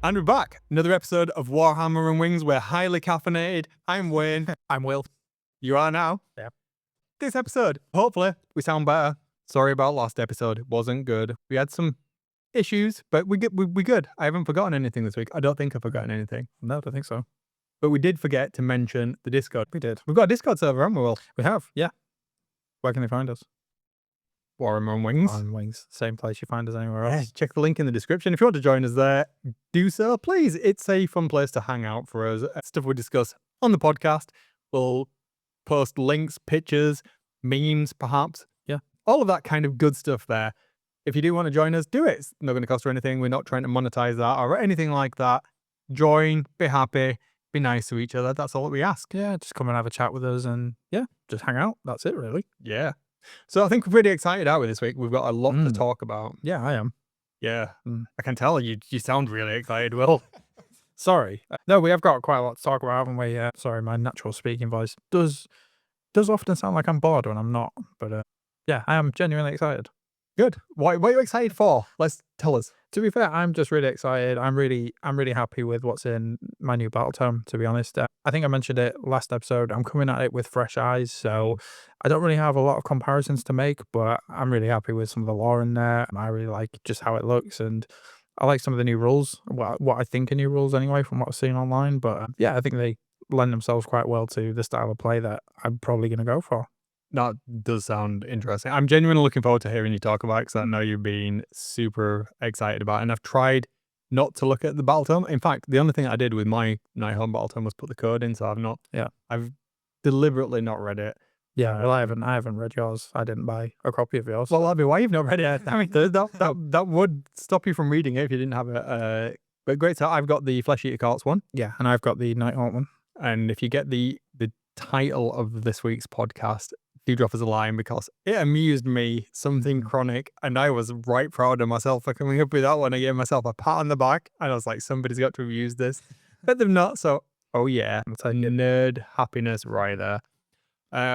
And we're back. Another episode of Warhammer Wings. We're highly caffeinated. I'm Wayne. I'm Will. You are now. Yeah. This episode, hopefully, we sound better. Sorry about last episode. It wasn't good. We had some issues, but we good. I haven't forgotten anything this week. I don't think I've forgotten anything. No, I don't think so. But we did forget to mention the Discord. We did. We've got a Discord server, haven't we, Will? We have, yeah. Where can they find us? Warhammer Wings. On Wings. Same place you find us anywhere else. Yeah, check the link in the description. If you want to join us there, do so, please. It's a fun place to hang out for us. Stuff we discuss on the podcast. We'll post links, pictures, memes, perhaps. Yeah. All of that kind of good stuff there. If you do want to join us, do it. It's not going to cost you anything. We're not trying to monetize that or anything like that. Join, be happy, be nice to each other. That's all that we ask. Yeah, just come and have a chat with us and, yeah, just hang out. That's it, really. Yeah. So I think we're pretty excited out with this week. We've got a lot to talk about. Yeah, I am. Yeah. I can tell you sound really excited, Will. Sorry. No, we have got quite a lot to talk about, haven't we? Sorry, my natural speaking voice does often sound like I'm bored when I'm not. But yeah, I am genuinely excited. Good. What are you excited for? Let's tell us. To be fair, I'm just really excited. I'm really happy with what's in my new battletome, to be honest. I think I mentioned it last episode. I'm coming at it with fresh eyes, so I don't really have a lot of comparisons to make, but I'm really happy with some of the lore in there. I really like just how it looks, and I like some of the new rules, what I think are new rules anyway from what I've seen online. But yeah, I think they lend themselves quite well to the style of play that I'm probably going to go for. That does sound interesting. I'm genuinely looking forward to hearing you talk about it because I know you've been super excited about it. And I've tried not to look at the battletome. In fact, the only thing I did with my Nighthaunt battletome was put the code in, so I've deliberately not read it. Yeah, well, I haven't read yours. I didn't buy a copy of yours. Well, that'd be why you've not read it. I mean, that would stop you from reading it if you didn't have it. But great, so I've got the Flesh-Eater Courts one. Yeah, and I've got the Nighthaunt one. And if you get the title of this week's podcast, do drop us a line because it amused me, something chronic, and I was right proud of myself for coming up with that one. I gave myself a pat on the back, and I was like, somebody's got to have used this. But they've not, so, oh yeah, nerd happiness right there.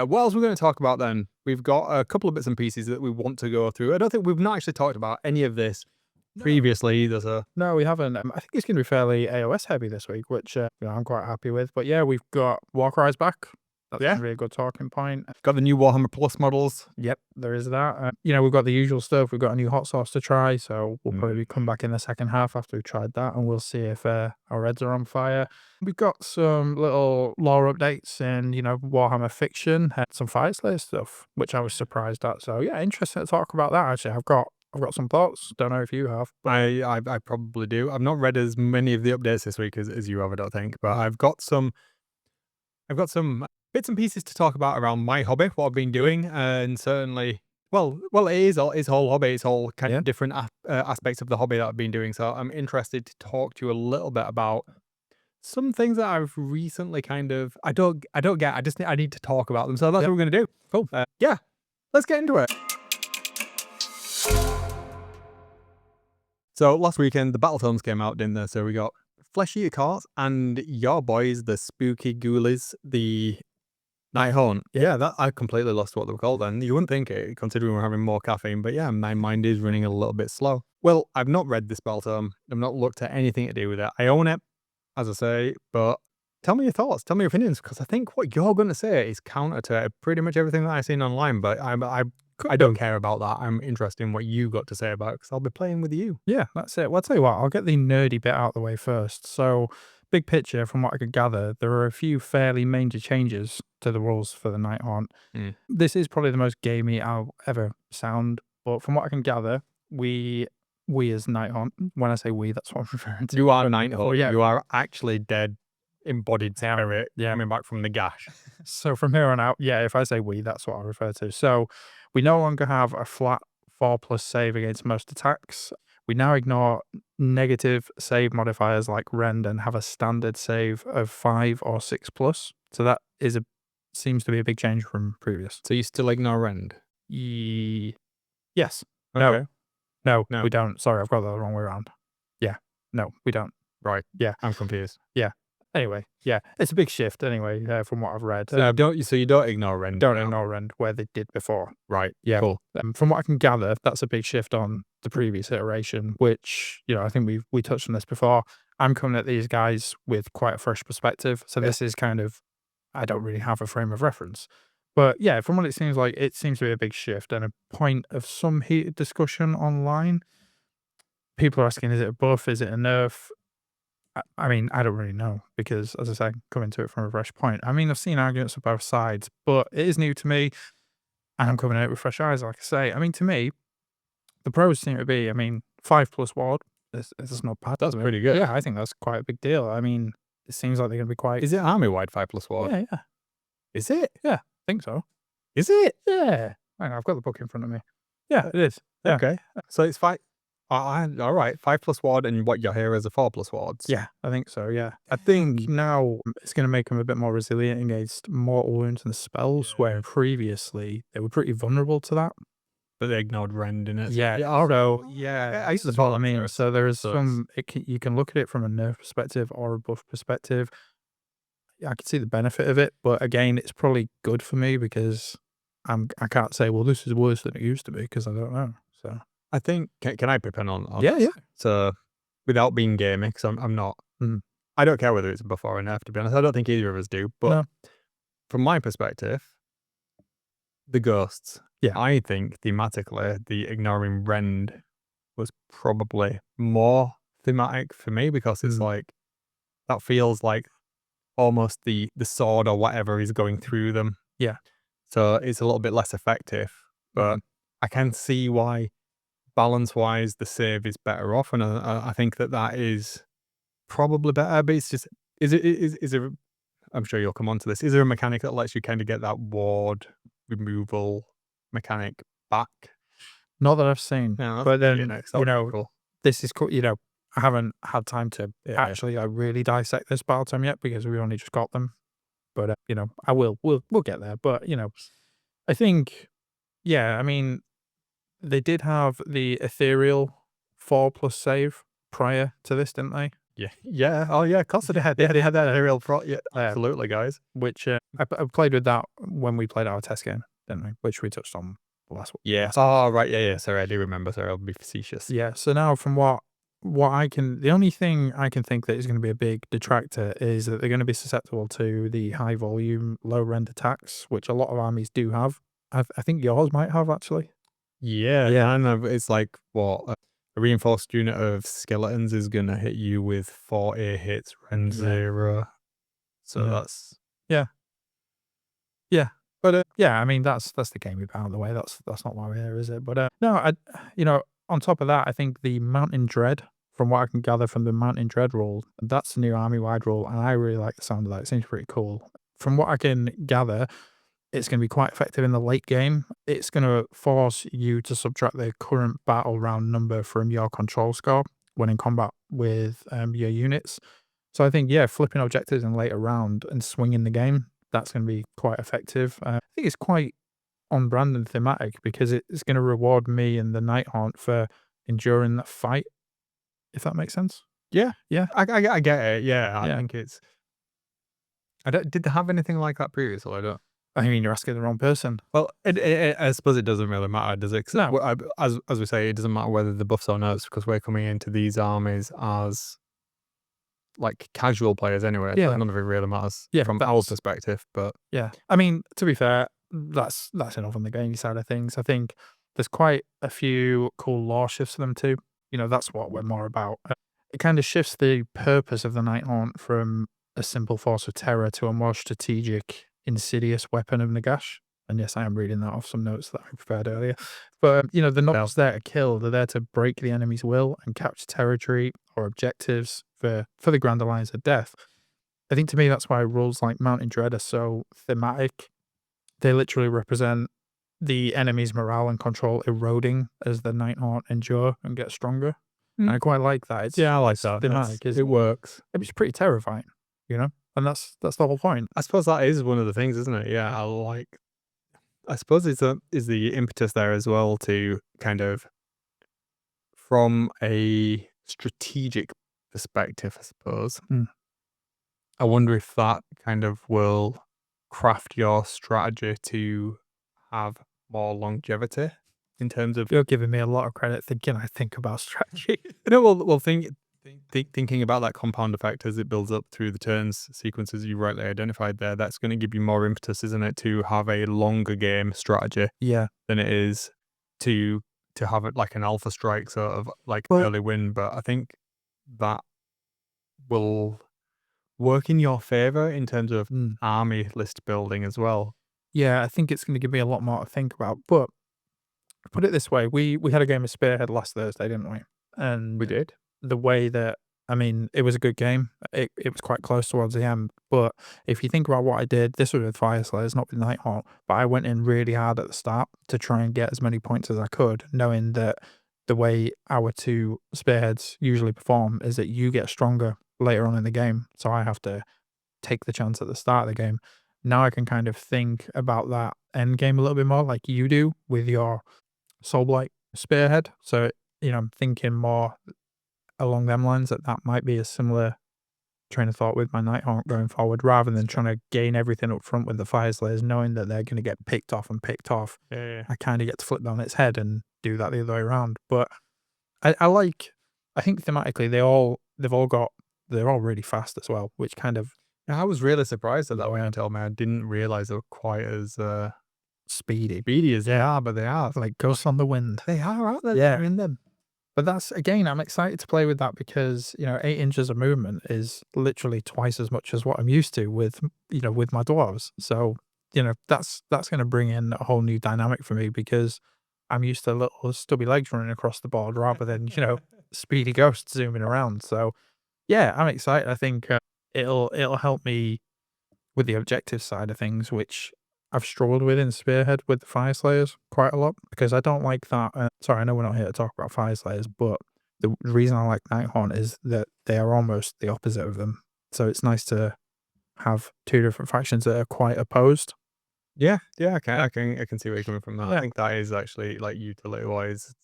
What else we're going to talk about then? We've got a couple of bits and pieces that we want to go through. I don't think we've not actually talked about any of this previously. No, we haven't. I think it's going to be fairly AOS heavy this week, which I'm quite happy with. But yeah, we've got Warcry's back. That's going to be a good talking point. Got the new Warhammer Plus models. Yep, there is that. We've got the usual stuff. We've got a new hot sauce to try, so we'll probably come back in the second half after we've tried that, and we'll see if our heads are on fire. We've got some little lore updates and, Warhammer fiction, some Fyreslayers stuff, which I was surprised at. So yeah, interesting to talk about that, actually. I've got some thoughts. Don't know if you have. I probably do. I've not read as many of the updates this week as you have, I don't think, but I've got some bits and pieces to talk about around my hobby, what I've been doing, and certainly, well, it is his whole hobby. It's all kind of different aspects of the hobby that I've been doing. So I'm interested to talk to you a little bit about some things that I've recently I don't get. I need to talk about them. So that's what we're going to do. Cool. Yeah, let's get into it. So last weekend, the battletomes came out, didn't they? So we got Flesh-Eater Courts and your boys, the spooky ghoulies, the Nighthaunt. Yeah, that I completely lost what they were called then. You wouldn't think it, considering we're having more caffeine, but yeah, my mind is running a little bit slow. Well, I've not read this battletome. I've not looked at anything to do with it. I own it, as I say, but tell me your thoughts, tell me your opinions, because I think what you're going to say is counter to pretty much everything that I've seen online, but I don't care about that. I'm interested in what you got to say about it, because I'll be playing with you. Yeah, that's it. Well, I'll tell you what, I'll get the nerdy bit out of the way first. So, big picture, from what I could gather, there are a few fairly major changes to the rules for the Nighthaunt. This is probably the most gamey I'll ever sound, but from what I can gather, we as Nighthaunt, when I say we, that's what I'm referring to. You are Nighthaunt. Yeah. You are actually dead, embodied spirit coming back from Nagash. So from here on out, yeah, if I say we, that's what I refer to. So we no longer have a flat 4+ save against most attacks. We now ignore negative save modifiers like rend and have a standard save of 5 or 6+. So that seems to be a big change from previous. So you still ignore rend? Yes. Okay. No, we don't. Sorry, I've got that the wrong way around. Yeah. No, we don't. Right. Yeah. I'm confused. Yeah. Anyway, yeah, it's a big shift anyway, from what I've read. So you don't ignore rend? Don't ignore rend where they did before. Right. Yeah. Cool. From what I can gather, that's a big shift on the previous iteration, which, I think we touched on this before. I'm coming at these guys with quite a fresh perspective. So this is kind of, I don't really have a frame of reference. But yeah, from what it seems like, it seems to be a big shift and a point of some heated discussion online. People are asking, is it a buff? Is it a nerf? I mean, I don't really know because, as I say, coming to it from a fresh point. I mean, I've seen arguments on both sides, but it is new to me and I'm coming at it with fresh eyes, like I say. I mean, to me, the pros seem to be, I mean, 5+ ward, it's not bad. That's pretty good. Yeah, I think that's quite a big deal. I mean, it seems like they're going to be quite. Is it army-wide 5+ ward? Yeah, yeah. Is it? Yeah, I think so. Is it? Yeah. Hang on, I've got the book in front of me. Yeah, it is. Yeah. Okay. So it's 5. All right, 5+ ward, and what your heroes are 4+ wards. Yeah, I think so, yeah. I think now it's going to make them a bit more resilient against mortal wounds and spells, where previously they were pretty vulnerable to that. But they ignored rend in it. Yeah, Although, I used to what I mean. So there is some, you can look at it from a nerf perspective or a buff perspective. I can see the benefit of it, but again, it's probably good for me because I can't say, well, this is worse than it used to be because I don't know. So I think, can I pip in on yeah, this? yeah. So without being gamey, because I'm not, I don't care whether it's a buff or a nerf, to be honest. I don't think either of us do. But No. from my perspective, the ghosts, Yeah. I think thematically, the ignoring rend was probably more thematic for me because it's like, that feels like almost the sword or whatever is going through them. Yeah. So it's a little bit less effective. But I can see why, balance-wise, the save is better off, and I think that is probably better. But it's just, is there? I'm sure you'll come on to this. Is there a mechanic that lets you kind of get that ward removal mechanic back? Not that I've seen, Yeah, but then cool. this is cool. I haven't had time to actually really dissect this battletomes yet because we only just got them. But I will. We'll get there. But I think, yeah. I mean, they did have the ethereal 4+ save prior to this, didn't they? Yeah. Oh yeah. Of course they had. They had that aerial pro. Yeah. Absolutely, guys. Which I played with that when we played our test game, didn't we? Which we touched on last week. Yeah. Oh right. Yeah. Sorry, I do remember. Sorry, I'll be facetious. Yeah. So now, from what the only thing I can think that is going to be a big detractor is that they're going to be susceptible to the high volume, low rend attacks, which a lot of armies do have. I think yours might have actually. Yeah. I know. It's like what a reinforced unit of skeletons is gonna hit you with 4 hits, rend 0. So that's yeah. But I mean that's the game we've out of the way. That's not why we're here, is it? But no, on top of that, I think the Mountain Dread, from what I can gather from the Mountain Dread rule, that's the new army-wide rule, and I really like the sound of that. It seems pretty cool. From what I can gather, it's going to be quite effective in the late game. It's going to force you to subtract the current battle round number from your control score when in combat with your units. So I think, flipping objectives in later round and swinging the game, that's going to be quite effective. I think it's quite on brand and thematic because it's going to reward me and the Nighthaunt for enduring that fight, if that makes sense. Yeah. I get it. Yeah, I think it's. Did they have anything like that previously? I don't. I mean, you're asking the wrong person. Well, I suppose it doesn't really matter, does it? No. As we say, it doesn't matter whether the buffs or nerfs because we're coming into these armies as like casual players anyway. Yeah. So none of it really matters from our perspective. But yeah, I mean, to be fair, that's enough on the gaming side of things. I think there's quite a few cool lore shifts to them too. That's what we're more about. It kind of shifts the purpose of the Nighthaunt from a simple force of terror to a more strategic, insidious weapon of Nagash. And yes, I am reading that off some notes that I prepared earlier. But they're not just there to kill; they're there to break the enemy's will and capture territory or objectives for the Grand Alliance of Death. I think to me that's why rules like Mountain Dread are so thematic. They literally represent the enemy's morale and control eroding as the Nighthaunt endure and get stronger. And I quite like that. I like that. Thematic. It works. It's pretty terrifying, and that's the whole point. I suppose that is one of the things, isn't it? Yeah, I suppose is the impetus there as well to kind of, from a strategic perspective, I suppose. I wonder if that kind of will craft your strategy to have more longevity in terms of. You're giving me a lot of credit thinking I think about strategy. We'll think thinking about that compound effect as it builds up through the turns sequences you rightly identified there, that's going to give you more impetus, isn't it, to have a longer game strategy Yeah. than it is to have it like an alpha strike sort of like But- early win. But I think that will work in your favor in terms of army list building as well. Yeah, I think it's going to give me a lot more to think about. But put it this way, we had a game of Spearhead last Thursday, didn't we? And We did. the way that, I mean, it was a good game. It was quite close towards the end. But if you think about what I did, this was with Fyreslayers, not with Nighthaunt, but I went in really hard at the start to try and get as many points as I could, knowing that the way our two spearheads usually perform is that you get stronger later on in the game. So I have to take the chance at the start of the game. Now I can kind of think about that end game a little bit more like you do with your Soulblight spearhead. So, I'm thinking more along them lines that might be a similar train of thought with my Nighthaunt going forward, rather than trying to gain everything up front with the Fyreslayers, knowing that they're going to get picked off and picked off. Yeah. I kind of get to flip down its head and do that the other way around. But I think thematically they're all really fast as well, which kind of I was really surprised at that when you told me. I didn't realize they were quite as speedy as they are, but they are. like ghosts on the wind. They are, aren't they? Yeah. They're in them. But that's, again, I'm excited to play with that because, 8 inches of movement is literally twice as much as what I'm used to with my dwarves. So, that's going to bring in a whole new dynamic for me because I'm used to little stubby legs running across the board rather than, speedy ghosts zooming around. So, yeah, I'm excited. I think it'll help me with the objective side of things, which I've struggled with in Spearhead with the Fyreslayers quite a lot because I don't like that. Sorry, I know we're not here to talk about Fyreslayers, but the reason I like Nighthaunt is that they are almost the opposite of them. So it's nice to have two different factions that are quite opposed. Yeah, I can see where you're coming from. That. Yeah. I think that is actually like utility wise.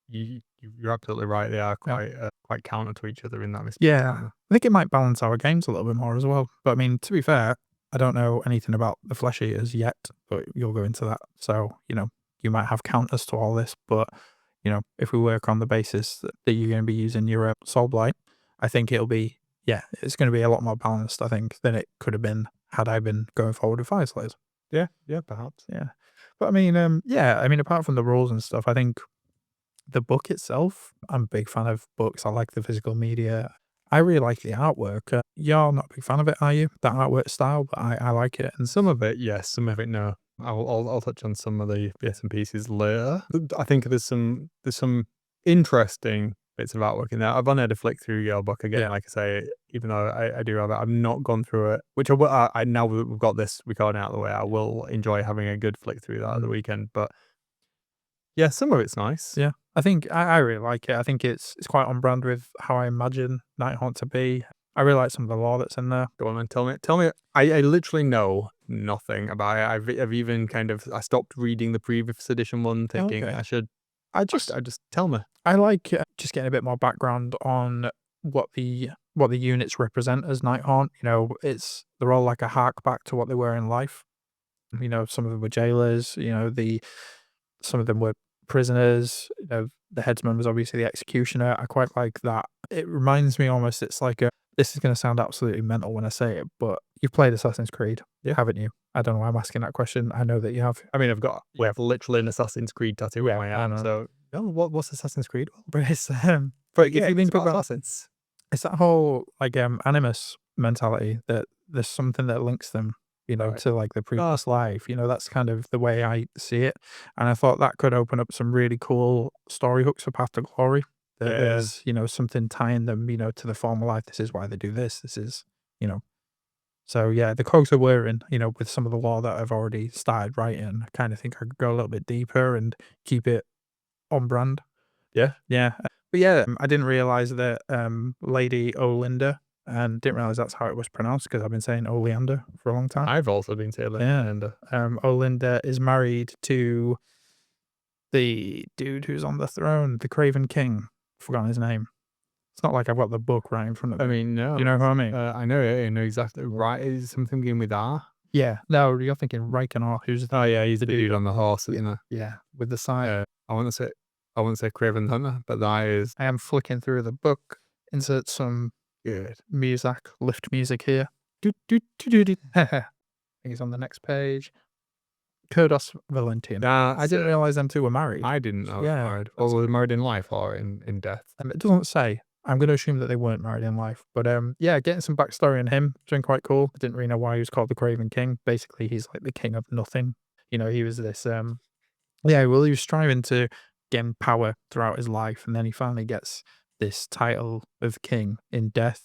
You're absolutely right. They are quite counter to each other in that respect. Yeah, I think it might balance our games a little bit more as well. But I mean, to be fair, I don't know anything about the Flesh-Eaters yet, but you'll go into that. So, you might have counters to all this, but, if we work on the basis that you're going to be using your Soulblight, I think it's going to be a lot more balanced, I think, than it could have been had I been going forward with Fyreslayers. Yeah, perhaps. Yeah. But I mean, apart from the rules and stuff, I think the book itself, I'm a big fan of books. I like the physical media. I really like the artwork. You're not a big fan of it, are you? That artwork style, but I like it. And some of it, yes, some of it, no. I'll touch on some of the bits and pieces later. I think there's some interesting bits of artwork in there. I've only had a flick through your book again, Yeah. like I say, even though I do have it, I've not gone through it, which I now we've got this recording out of the way, I will enjoy having a good flick through that at the weekend. But yeah, some of it's nice. Yeah. I think I really like it. I think it's quite on brand with how I imagine Nighthaunt to be. I really like some of the lore that's in there. Go on and tell me. I literally know nothing about it. I've even I stopped reading the previous edition one, thinking Okay. I should. I just tell me. I like just getting a bit more background on what the units represent as Nighthaunt. They're all like a hark back to what they were in life. Some of them were jailers. Some of them were prisoners. The headsman was obviously the executioner. I quite like that. It reminds me almost, it's like this is going to sound absolutely mental when I say it, but you've played Assassin's Creed, haven't you? I don't know why I'm asking that question. I know that you have. I mean, we have literally an Assassin's Creed tattoo on my arm. So, what's Assassin's Creed? But it's But if you think about Assassins, it's that whole animus mentality that there's something that links them, to like the previous life. That's kind of the way I see it. And I thought that could open up some really cool story hooks for Path to Glory. There's, something tying them, to the former life. This is why they do this. This is, So yeah, the cogs are whirring, with some of the lore that I've already started writing. I kind of think I could go a little bit deeper and keep it on brand. Yeah. But yeah, I didn't realize that Lady Olinda, and didn't realize that's how it was pronounced because I've been saying Oleander for a long time. I've also been saying Oleander. Olinda is married to the dude who's on the throne, the Craven King. Forgotten his name. It's not like I've got the book right in front of me. I mean, no. Do you know who I mean? I know it. I know exactly. Right, is something beginning with R? Yeah. No, you're thinking Reikenor, who's Oh yeah, he's the dude on the horse, Yeah, with the side. I want to say Craven Hunter, but that is. I am flicking through the book. insert some Good. music, lift music here. Do, do, do, do, do. I think it's on the next page. Kurdos Valentian. I didn't realize them two were married. I didn't know. Yeah, Married. Or were they married in life or in death? It doesn't say. I'm going to assume that they weren't married in life. But yeah, getting some backstory on him has been quite cool. I didn't really know why he was called the Craven King. Basically, he's like the king of nothing. You know, he was this yeah, well, he was striving to gain power throughout his life, and then he finally gets this title of king in death,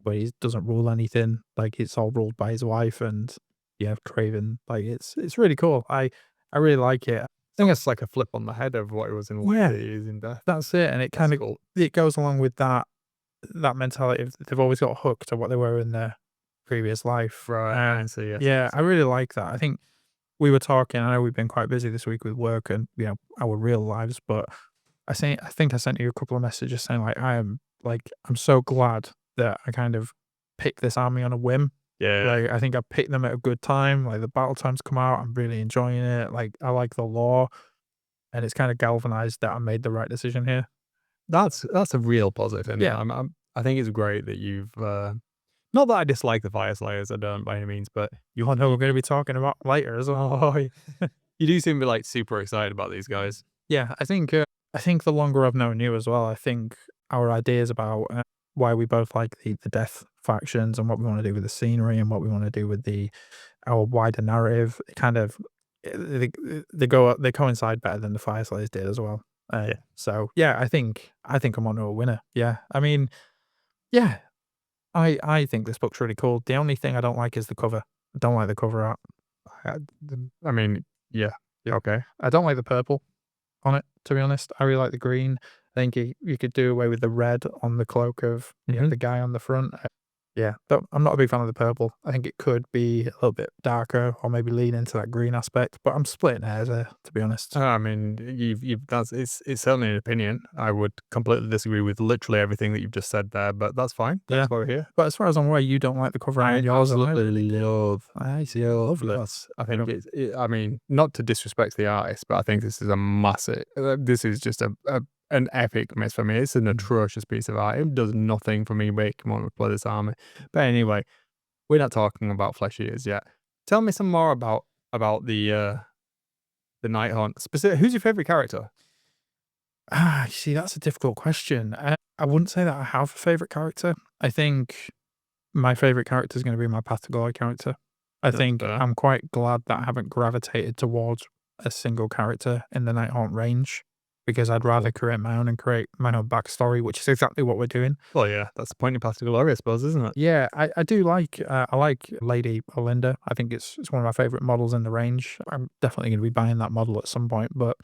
where he doesn't rule anything. Like, it's all ruled by his wife, and yeah, Craven. Like, it's really cool. I really like it. I think it's like a flip on the head of what it was in life. Yeah. It is in death. That's it, and it kind of cool. it goes along with that mentality of they've always got hooked to what they were in their previous life. Right. I see. Yes. Yeah, I really like that. I think we were talking. I know we've been quite busy this week with work and our real lives, but I think I sent you a couple of messages saying like I'm so glad that I kind of picked this army on a whim. Yeah. Like, I think I picked them at a good time. Like, the battletomes come out, I'm really enjoying it. Like, I like the lore, and it's kind of galvanized that I made the right decision here. That's a real positive. And Yeah. I think it's great that you've not that I dislike the Fyreslayers, I don't by any means, but You all know we're going to be talking about later as well. you do seem to be like super excited about these guys. Yeah, I think the longer I've known you as well, I think our ideas about why we both like the death factions and what we want to do with the scenery and what we want to do with our wider narrative, it kind of they coincide better than the Fyreslayers did as well. Yeah. So yeah, I think I'm on to a winner. Yeah, I mean, yeah, I think this book's really cool. The only thing I don't like is the cover. I don't like the cover art. I mean, yeah. Okay. I don't like the purple on it, to be honest. I really like the green. I think you could do away with the red on the cloak of the guy on the front. Yeah, but I'm not a big fan of the purple. I think it could be a little bit darker or maybe lean into that green aspect, but I'm splitting hairs there, to be honest. I mean, it's certainly an opinion. I would completely disagree with literally everything that you've just said there, but that's fine. That's Yeah. why we're here. But as far as I'm aware, you don't like the cover art. I Yours absolutely love. I see. Love Yes, I think I mean, not to disrespect the artist, but I think this is a massive. This is just an epic miss for me. It's an atrocious piece of art. It does nothing for me making me want to play this army. But anyway, we're not talking about Flesh-Eaters yet. Tell me some more about the Nighthaunt. Specific. Who's your favorite character? You see, that's a difficult question. I wouldn't say that I have a favorite character. I think my favorite character is going to be my Pataglory character. I think fair. I'm quite glad that I haven't gravitated towards a single character in the Nighthaunt range, because I'd rather create my own and create my own backstory, which is exactly what we're doing. Well, yeah, that's the point of Pataglory, I suppose, isn't it? Yeah, I do like I like Lady Olinda. I think it's one of my favorite models in the range. I'm definitely going to be buying that model at some point, but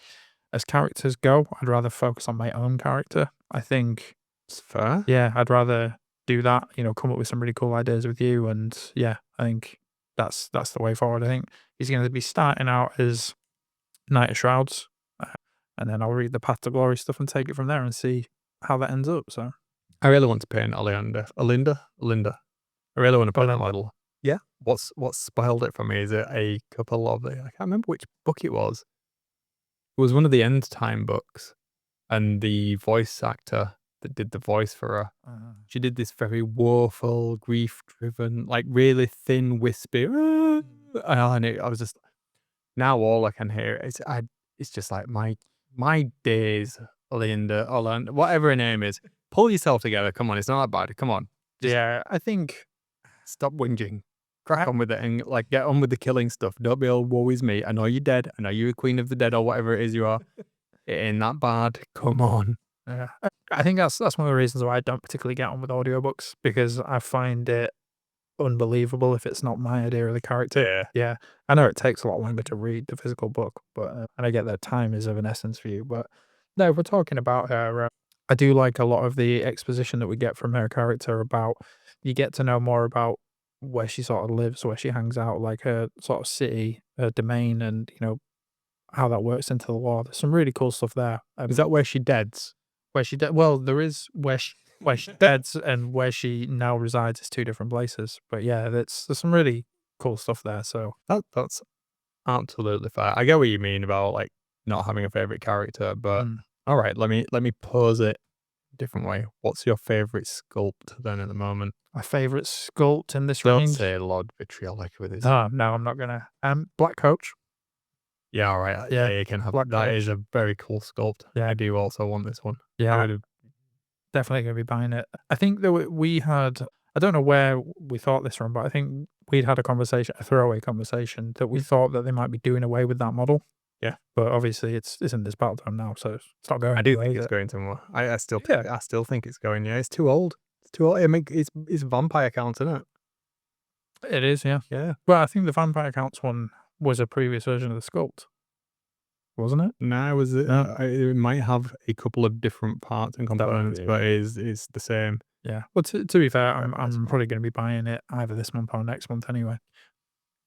as characters go, I'd rather focus on my own character. I think It's fair. yeah, I'd rather do that, come up with some really cool ideas with you, and yeah, I think that's the way forward. I think he's going to be starting out as Knight of Shrouds, and then I'll read the Path to Glory stuff and take it from there and see how that ends up. So I really want to paint Olinda. I really want to paint that model. yeah, What's spoiled it for me is a couple of I can't remember which book it was. It was one of the End Time books, and the voice actor that did the voice for her, she did this very woeful, grief-driven, like really thin, wispy, and I was just now all I can hear it's just like my days, Linda, whatever her name is. Pull yourself together. Come on, it's not that bad. Come on. yeah, I think Stop whinging. Crack on with it and like get on with the killing stuff. Don't be all woe is me. I know you're dead. I know you're a queen of the dead or whatever it is you are. It ain't that bad. Come on. yeah, I think that's one of the reasons why I don't particularly get on with audiobooks, because I find it unbelievable if it's not my idea of the character. Yeah, I know it takes a lot longer to read the physical book, but and I get that time is of an essence for you. But no, if we're talking about her, I do like a lot of the exposition that we get from her character. About you get to know more about where she sort of lives, where she hangs out, like her sort of city, her domain, and how that works into the lore. There's some really cool stuff there. Is that where she deads? Where she well, there is where she deads and where she now resides is two different places. But yeah, there's some really cool stuff there. So That's absolutely fair. I get what you mean about like not having a favorite character, but all right, let me pose it different way. What's your favourite sculpt then at the moment? My favourite sculpt in this Don't range. say Lord Vitriolic with his. No, I'm not gonna. Black Coach. Yeah, all right. Yeah, Yeah, you can have Black that. Coach. Is a very cool sculpt. Yeah. I do also want this one. Yeah, I would have. definitely gonna be buying it. I think that we had. I don't know where we thought this from, but I think we'd had a throwaway conversation that we thought that they might be doing away with that model. Yeah. But obviously it's in this Battletome now, so it's not going I do anywhere, think is it's it? going somewhere. I still Yeah. I still think it's going. Yeah, it's too old. It's too old. I mean, it's vampire count, isn't it? It is, yeah. Yeah. Well, I think the Vampire Counts one was a previous version of the sculpt, wasn't it? No, was it? No. It might have a couple of different parts and might components, be, but it's the same. Yeah. Well, to be fair, Very nice I'm one. probably gonna be buying it either this month or next month anyway.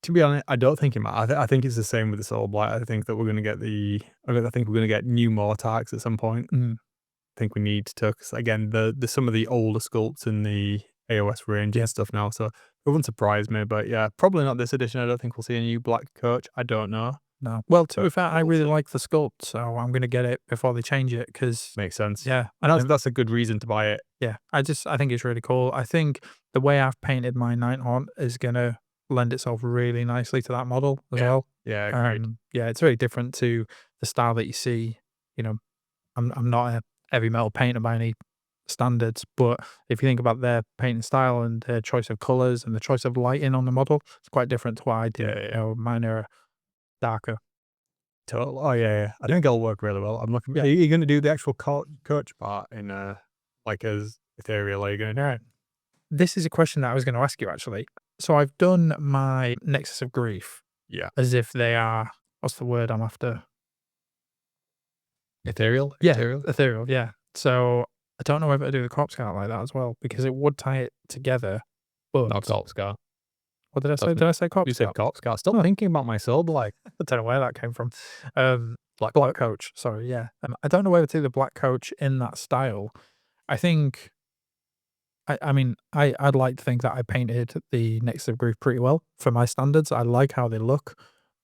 To be honest, I don't think it might. I think it's the same with the Soul Blight. I think that we're going to get I think we're going to get new Mortarks at some point. Mm. I think we need to, because again, the some of the older sculpts in the AOS range and stuff now, so it wouldn't surprise me. But yeah, probably not this edition. I don't think we'll see a new Black Coach. I don't know. No. Well, to But be fair, I we'll really see. like the sculpt, so I'm gonna get it before they change it because Makes sense. yeah, And that's a good reason to buy it. yeah. I think it's really cool. I think the way I've painted my Nighthaunt is gonna lend itself really nicely to that model as well. Yeah, agreed. Yeah, it's very different to the style that you see. You know, I'm not a heavy metal painter by any standards, but if you think about their painting style and their choice of colors and the choice of lighting on the model, it's quite different to what I do. Yeah, You know, mine are darker. Total. Oh yeah. I think it'll work really well. I'm looking. Yeah. Are you going to do the actual coach part in like as ethereal? Are you going to do it? This is a question that I was going to ask you actually. So I've done my Nexus of Grief. Yeah. As if they are, what's the word I'm after? Ethereal? Yeah, Ethereal? ethereal, yeah. So I don't know whether to do the corpse count like that as well, because it would tie it together. But Not Corpse Scar. what did I say? Did I say corpse You said count? Corpse Scar. Stop thinking about my soul, like I don't know where that came from. Black Coach, sorry, yeah. I don't know whether to do the Black Coach in that style. I think, I mean, I'd like to think that I painted the Nexus of Grief pretty well for my standards. I like how they look,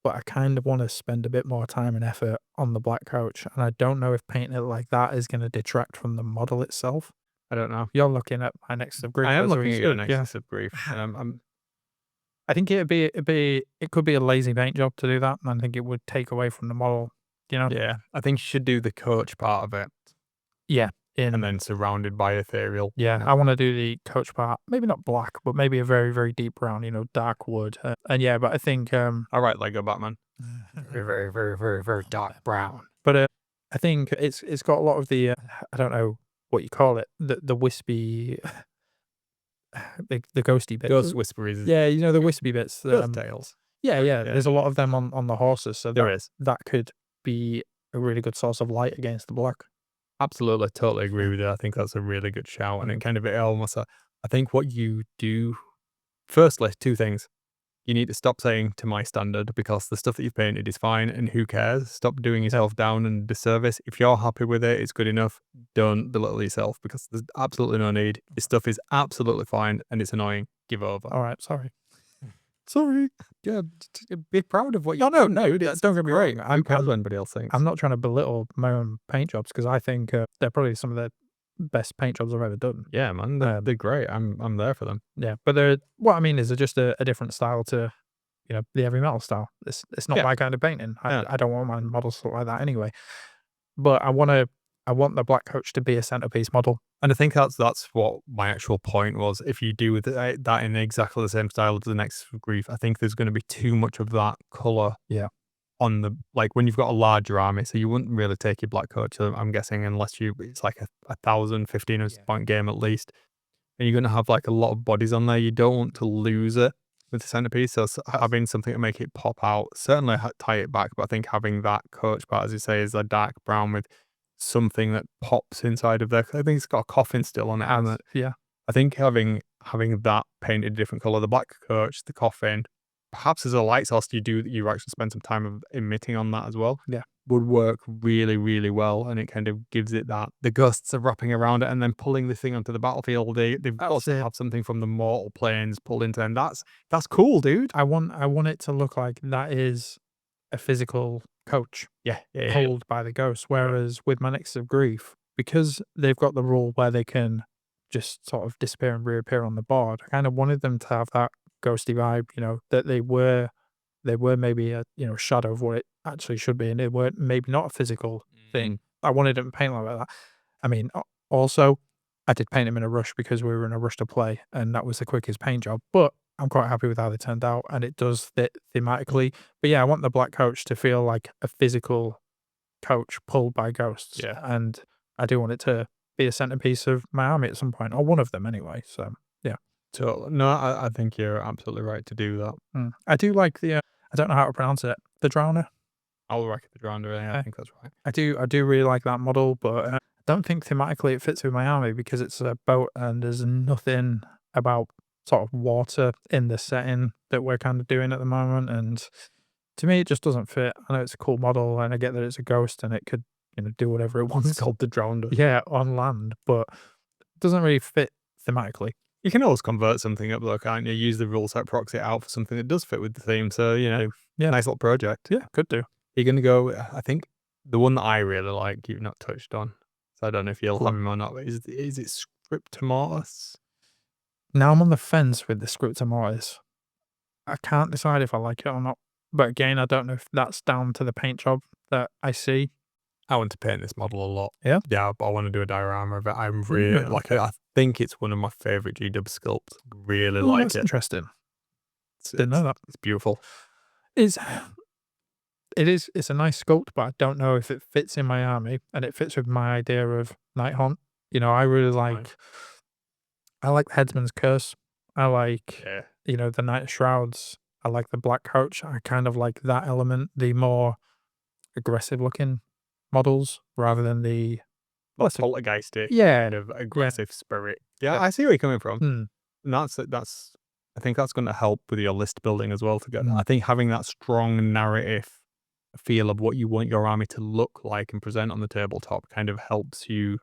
but I kind of want to spend a bit more time and effort on the Black Coach. And I don't know if painting it like that is going to detract from the model itself. I don't know. You're looking at my Nexus of Grief. I am that's what looking you at your should, yeah. Nexus of Grief. I think it could be a lazy paint job to do that, and I think it would take away from the model, you know? Yeah, I think you should do the coach part of it, Yeah. and then surrounded by ethereal. Yeah, I want to do the coach part. Maybe not black, but maybe a very, very deep brown, you know, dark wood. And yeah, but I think All right, Lego Batman. Very, very, very, very, very dark brown. But I think it's got a lot of the I don't know what you call it, the wispy, the ghosty bits. Ghost Whisperers. Yeah, you know the wispy bits. Ghost Tales. Yeah. There's a lot of them on the horses, so There is. that could be a really good source of light against the black. Absolutely, totally agree with you. I think that's a really good shout, and it kind of almost. I think what you do, firstly, two things. You need to stop saying to my standard, because the stuff that you've painted is fine, and who cares? Stop doing yourself down and disservice. If you're happy with it, it's good enough. Don't belittle yourself, because there's absolutely no need. This stuff is absolutely fine, and it's annoying. Give over. All right, sorry. Sorry. Yeah, be proud of what you. No, don't get me wrong. Who cares what anybody else thinks? I'm not trying to belittle my own paint jobs because I think they're probably some of the best paint jobs I've ever done. Yeah, man, they're great. I'm there for them. Yeah, but what I mean is they're just a different style to, you know, the heavy metal style. It's not Yeah. my kind of painting. Yeah. I don't want my models to look like that anyway. But I want the Black Coach to be a centerpiece model. And I think that's what my actual point was. If you do with that in exactly the same style as the Nexus of Grief, I think there's going to be too much of that color. Yeah. On the, like, when you've got a larger army, so you wouldn't really take your Black Coach, I'm guessing, unless it's like a 1,000-1,500 point game at least, and you're going to have like a lot of bodies on there. You don't want to lose it with the centerpiece, so having something to make it pop out, certainly tie it back, but I think having that coach part, as you say, is a dark brown with something that pops inside of there. I think it's got a coffin still on it, hasn't it? Yeah. I think having that painted a different color, the Black Coach, the coffin, perhaps as a light source, you actually spend some time of emitting on that as well. Yeah. Would work really, really well, and it kind of gives it that the ghosts are wrapping around it and then pulling the thing onto the battlefield. They've got to have something from the mortal planes pulled into them. That's cool, dude. I want it to look like that is a physical coach Yeah. pulled by the ghost. Whereas with my Nexus of Grief, because they've got the rule where they can just sort of disappear and reappear on the board, I kind of wanted them to have that ghosty vibe, that they were maybe a shadow of what it actually should be, and they were maybe not a physical thing. I wanted them to paint like that. I mean, also, I did paint them in a rush because we were in a rush to play, and that was the quickest paint job. But I'm quite happy with how they turned out, and it does fit thematically. But yeah, I want the black coach to feel like a physical coach pulled by ghosts. Yeah. And I do want it to be a centerpiece of my army at some point, or one of them anyway. So yeah. Totally. No, I think you're absolutely right to do that. I do like the I don't know how to pronounce it. The Drowner. I'll rack the Drowner. Yeah, I think that's right. I do really like that model, but I don't think thematically it fits with my army because it's a boat and there's nothing about sort of water in the setting that we're kind of doing at the moment. And to me, it just doesn't fit. I know it's a cool model and I get that it's a ghost and it could, do whatever it wants. It's called the Drowner. Yeah, on land, but it doesn't really fit thematically. You can always convert something up though, can't you? Use the rule set, proxy it out for something that does fit with the theme. So, Yeah. nice little project. Yeah, could do. You're going to go, I think the one that I really like, you've not touched on. So I don't know if you'll have him or not, but is it Scriptomortis? Now I'm on the fence with the Scriptor Mortis. I can't decide if I like it or not. But again, I don't know if that's down to the paint job that I see. I want to paint this model a lot. Yeah? Yeah, but I want to do a diorama of it. I'm really, I think it's one of my favourite GW sculpts. Really like That's it. interesting. Didn't know that. It's beautiful. It's a nice sculpt, but I don't know if it fits in my army and it fits with my idea of Nighthaunt. I really like I like the Headsman's Curse. I like the Night Shrouds. I like the Black Coach. I kind of like that element, the more aggressive looking models rather than the poltergeisty kind of aggressive spirit. Yeah, I see where you're coming from. And that's I think that's going to help with your list building as well together. I think having that strong narrative feel of what you want your army to look like and present on the tabletop kind of helps you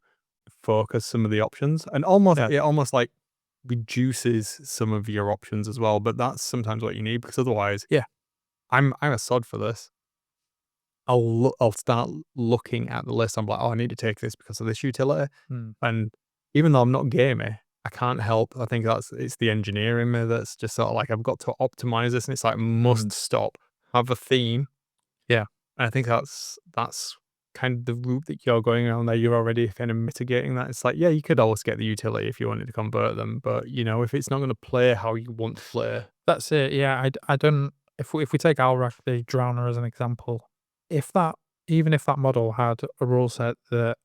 focus some of the options, and it almost like reduces some of your options as well. But that's sometimes what you need, because otherwise, I'm a sod for this. I'll start looking at the list. I'm like, oh, I need to take this because of this utility. And even though I'm not gamey, I can't help. I think it's the engineer in me that's just sort of like, I've got to optimize this, and it's like must stop. Have a theme. Yeah. And I think that's kind of the route that you're going around there. You're already kind of mitigating that. It's like, yeah, you could always get the utility if you wanted to convert them, but if it's not going to play how you want to play, that's it. Yeah, I don't. If we take Alrak the Drowner as an example, even if that model had a rule set that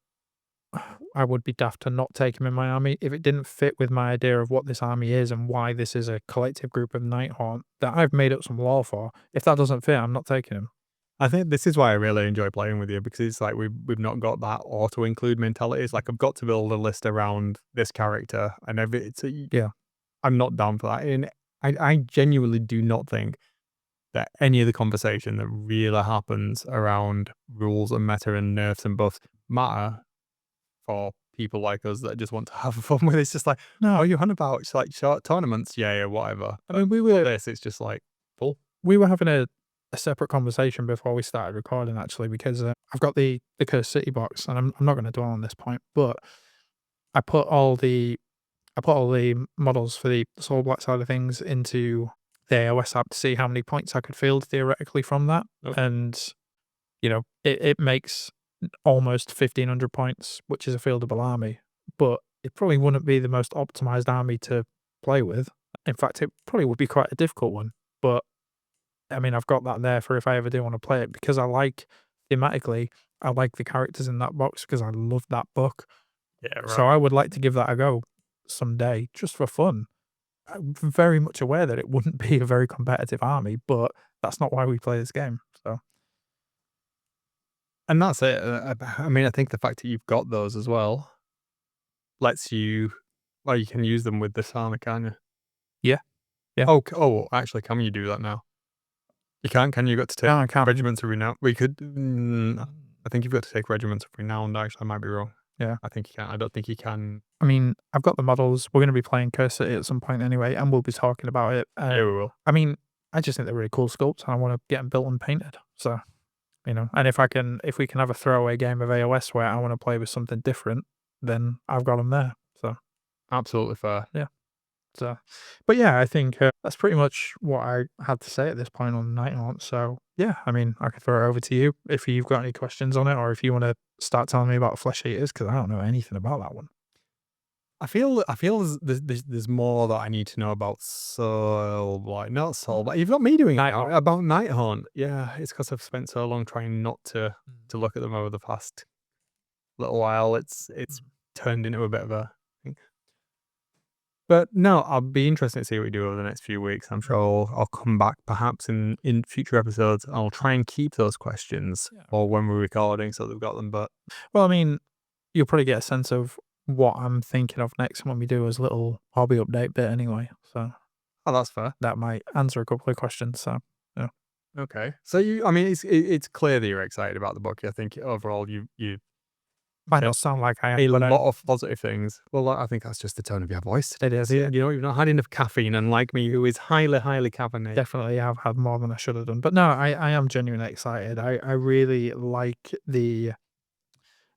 I would be daft to not take him in my army, if it didn't fit with my idea of what this army is and why this is a collective group of Nighthaunt that I've made up some lore for, if that doesn't fit, I'm not taking him. I think this is why I really enjoy playing with you, because it's like we've not got that auto include mentality. It's like, I've got to build a list around this character, and I'm not down for that. And I genuinely do not think that any of the conversation that really happens around rules and meta and nerfs and buffs matter for people like us that just want to have fun with it. It's just like, no, you're on about it's like short tournaments, yeah, whatever. I mean, it's just like full. We were having a separate conversation before we started recording, actually, because I've got the Cursed City box, and I'm not going to dwell on this point, but I put all the models for the Soul Black side of things into the AOS app to see how many points I could field theoretically from that. Okay. And, it makes almost 1,500 points, which is a fieldable army, but it probably wouldn't be the most optimized army to play with. In fact, it probably would be quite a difficult one, but I mean, I've got that there for if I ever do want to play it, because thematically, I like the characters in that box because I love that book. Yeah, right. So I would like to give that a go someday, just for fun. I'm very much aware that it wouldn't be a very competitive army, but that's not why we play this game. So, and that's it. I mean, I think the fact that you've got those as well lets you, you can use them with this army, can't you? Yeah. Oh, actually, can you do that now? You can't, can you? Got to take regiments of renown. We could. I think you've got to take regiments of renown. Actually, I might be wrong. Yeah, I think you can. I don't think you can. I mean, I've got the models. We're going to be playing Cursed City at some point anyway, and we'll be talking about it. Yeah, we will. I mean, I just think they're really cool sculpts, and I want to get them built and painted. So, you know. And if we can have a throwaway game of AOS where I want to play with something different, then I've got them there. So Absolutely fair. so, but yeah, I think that's pretty much what I had to say at this point on Nighthaunt. So yeah, I mean, I could throw it over to you if you've got any questions on it, or if you want to start telling me about Flesh Eaters, because I don't know anything about that one. I feel there's more that I need to know about Soul Blight, not Soul Blight. You've got me doing it now, Nighthaunt. about Nighthaunt. Yeah, it's because I've spent so long trying not to look at them over the past little while. It's turned into a bit of a thing. But no, I'll be interested to see what we do over the next few weeks. I'm sure I'll come back perhaps in future episodes. I'll try and keep those questions or when we're recording so they've got them. But Well, I mean, you'll probably get a sense of what I'm thinking of next when we do as little hobby update bit anyway. So oh, that's fair. that might answer a couple of questions. So Okay, so I mean, it's clear that you're excited about the book. I think overall you might not sound like I am, a but lot of positive things. Well, I think that's just the tone of your voice today. it is. You know, you've not had enough caffeine, unlike me, who is highly caffeinated. Definitely have had more than I should have done. But no, I am genuinely excited. I really like the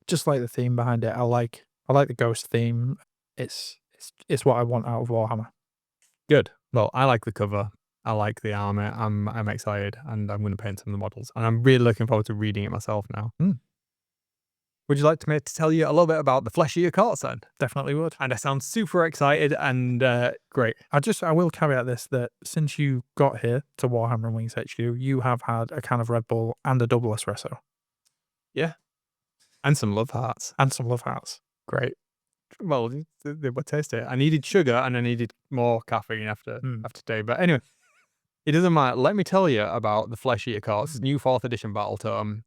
theme behind it. I like the ghost theme. It's what I want out of Warhammer. Good. Well, I like the cover. I like the armor. I'm excited, and I'm going to paint some of the models, and I'm really looking forward to reading it myself now. Would you like me to tell you a little bit about the Flesh-Eater Courts then? Definitely would. And I sound super excited and great. I will caveat this, that since you got here to Warhammer Wings HQ, you have had a can of Red Bull and a double espresso. Yeah. And some love hearts. And some love hearts. Great. Well, they were tasty. I needed sugar and I needed more caffeine after today. But anyway, it doesn't matter. Let me tell you about the Flesh-Eater Courts, new 4th edition Battletome.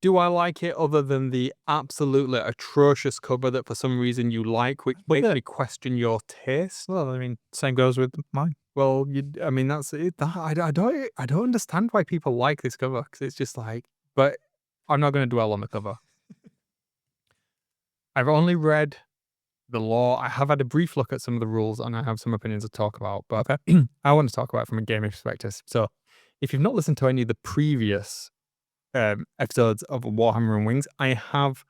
Do I like it other than the absolutely atrocious cover that for some reason you like, which makes me question your taste? Well, I mean, same goes with mine. Well, I mean, that's it. I don't understand why people like this cover, because it's just like, but I'm not going to dwell on the cover. I've only read the lore. I have had a brief look at some of the rules and I have some opinions to talk about, but I want to talk about it from a gaming perspective. So if you've not listened to any of the previous episodes of Warhammer Wings, I have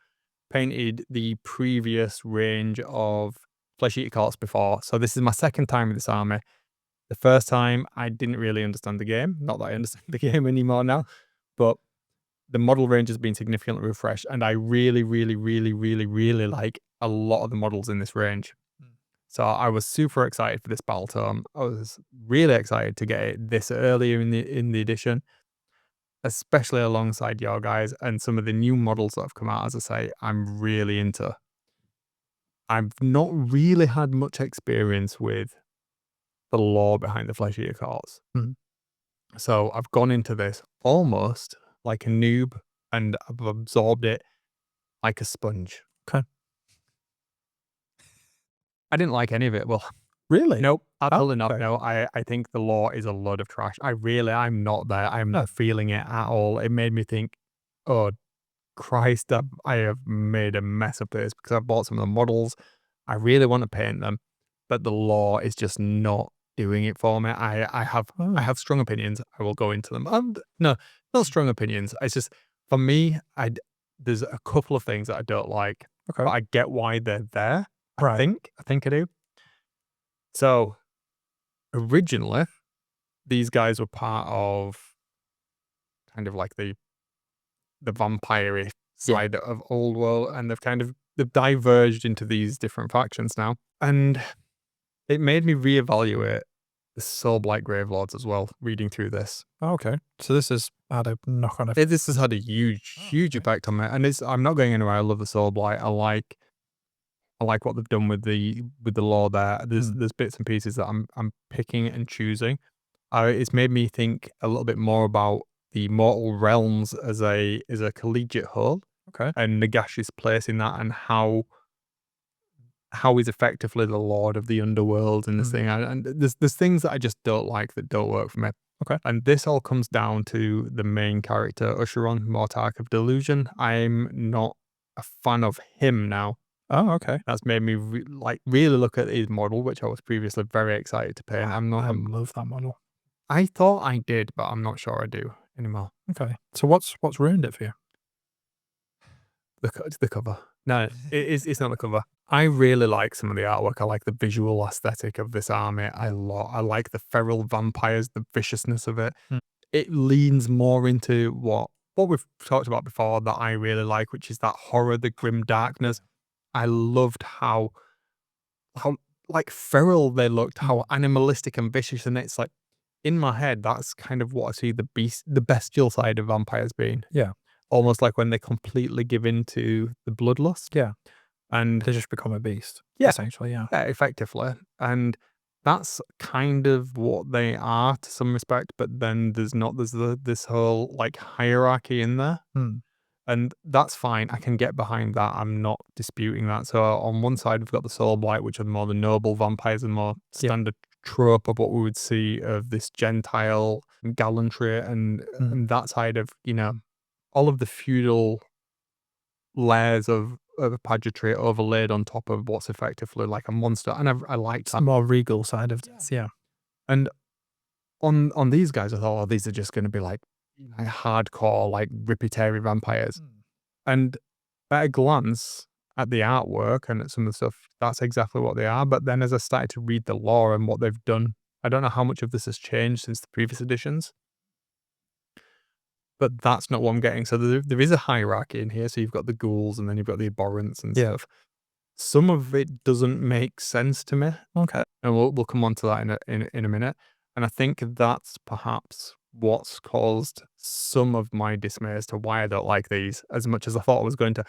painted the previous range of Flesh-Eater Courts before. So this is my second time with this army. The first time I didn't really understand the game. Not that I understand the game anymore now, but the model range has been significantly refreshed, and I really like a lot of the models in this range. So I was super excited for this Battletome. I was really excited to get it this earlier in the edition, especially alongside your guys and some of the new models that have come out. As I say, I'm really into. I've not really had much experience with the lore behind the Flesh-Eater Courts. So I've gone into this almost like a noob, and I've absorbed it like a sponge. Okay. I didn't like any of it. Well, really? Nope, absolutely not. Okay. No, I think the lore is a load of trash. I'm not there. I'm not feeling it at all. It made me think, oh, Christ, I have made a mess of this because I bought some of the models. I really want to paint them, but the lore is just not doing it for me. I have strong opinions. I will go into them. And no, not strong opinions. It's just, for me, there's a couple of things that I don't like. Okay. But I get why they're there. Right. I think I do. So originally, these guys were part of kind of like the vampire side of Old World, and they've diverged into these different factions now. And it made me reevaluate the Soulblight Gravelords as well, reading through this. Okay. So this has had a knock-on effect. This has had a huge effect on me. And I'm not going anywhere. I love the Soulblight. I like what they've done with the lore there. There's bits and pieces that I'm picking and choosing. It's made me think a little bit more about the mortal realms as a collegiate whole. Okay. And Nagash's place in that, and how he's effectively the lord of the underworld in this thing. And there's things that I just don't like, that don't work for me. Okay. And this all comes down to the main character, Usheron, Mortarch of Delusion. I'm not a fan of him now. Oh, okay. That's made me really look at his model, which I was previously very excited to paint. I love that model. I thought I did, but I'm not sure I do. anymore. Okay. So what's ruined it for you? It's the cover. No, it's not the cover. I really like some of the artwork. I like the visual aesthetic of this army a lot. I like the feral vampires, the viciousness of it. Mm. It leans more into what we've talked about before that I really like, which is that horror, the grim darkness. I loved how like feral they looked, how animalistic and vicious, and it's like in my head that's kind of what I see the bestial side of vampires being. Yeah. Almost like when they completely give in to the bloodlust. Yeah. And They just become a beast. Yeah. Essentially, yeah. yeah, effectively. And that's kind of what they are to some respect, but then there's this whole like hierarchy in there. Hmm. And that's fine. I can get behind that. I'm not disputing that. So on one side, we've got the Soul Blight, which are more the noble vampires and more standard trope of what we would see of this Gentile gallantry and that side of, all of the feudal layers of pageantry overlaid on top of what's effectively like a monster. And I liked It's that. the more regal side of this, yeah. And on these guys, I thought, oh, these are just going to be like hardcore, like rippy-teary vampires. And at a glance at the artwork and at some of the stuff, that's exactly what they are. But then as I started to read the lore and what they've done, I don't know how much of this has changed since the previous editions, but that's not what I'm getting. So there is a hierarchy in here. So you've got the ghouls and then you've got the abhorrents and stuff. Some of it doesn't make sense to me. Okay. And we'll come on to that in a minute. And I think that's perhaps what's caused some of my dismay as to why I don't like these as much as I thought I was going to.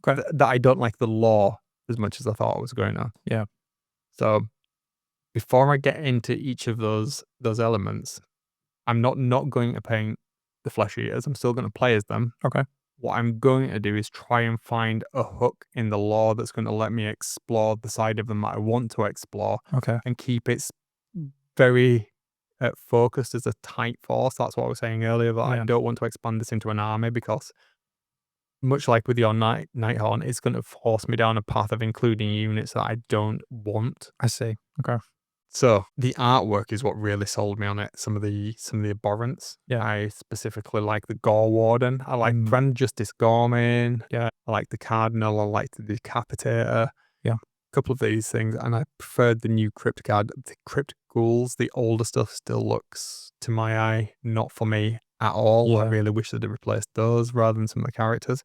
That I don't like the lore as much as I thought I was going to. Yeah. So before I get into each of those elements, I'm not going to paint the flesh eaters. I'm still going to play as them. Okay. What I'm going to do is try and find a hook in the lore that's going to let me explore the side of them that I want to explore. Okay. And keep it very focused as a tight force. That's what I was saying earlier, that I don't want to expand this into an army because much like with your Nighthaunt, it's going to force me down a path of including units that I don't want. I see. Okay. So the artwork is what really sold me on it. Some of the abhorrents. Yeah. I specifically like the Gore Warden. I like Grand Justice Gorman. Yeah. I like the Cardinal. I like the Decapitator. Yeah. A couple of these things, and I preferred the new Crypt Guard. The Crypt Ghouls, the older stuff, still looks to my eye not for me at all. Yeah. I really wish they'd replaced those rather than some of the characters.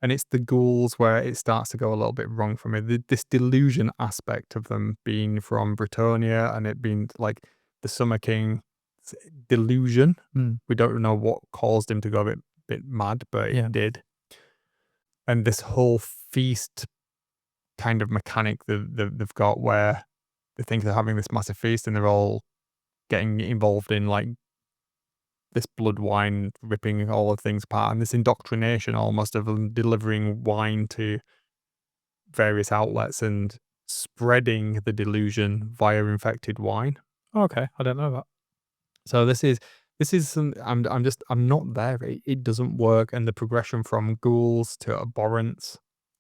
And it's the ghouls where it starts to go a little bit wrong for me. This delusion aspect of them being from Britonia and it being like the Summer King delusion. We don't know what caused him to go a bit mad, but it did. And this whole feast kind of mechanic that they've got where they think they're having this massive feast and they're all getting involved in like this blood wine, ripping all of things apart, and this indoctrination almost of them delivering wine to various outlets and spreading the delusion via infected wine. Okay. I don't know that. So this is some, I'm not there. It doesn't work. And the progression from ghouls to abhorrents,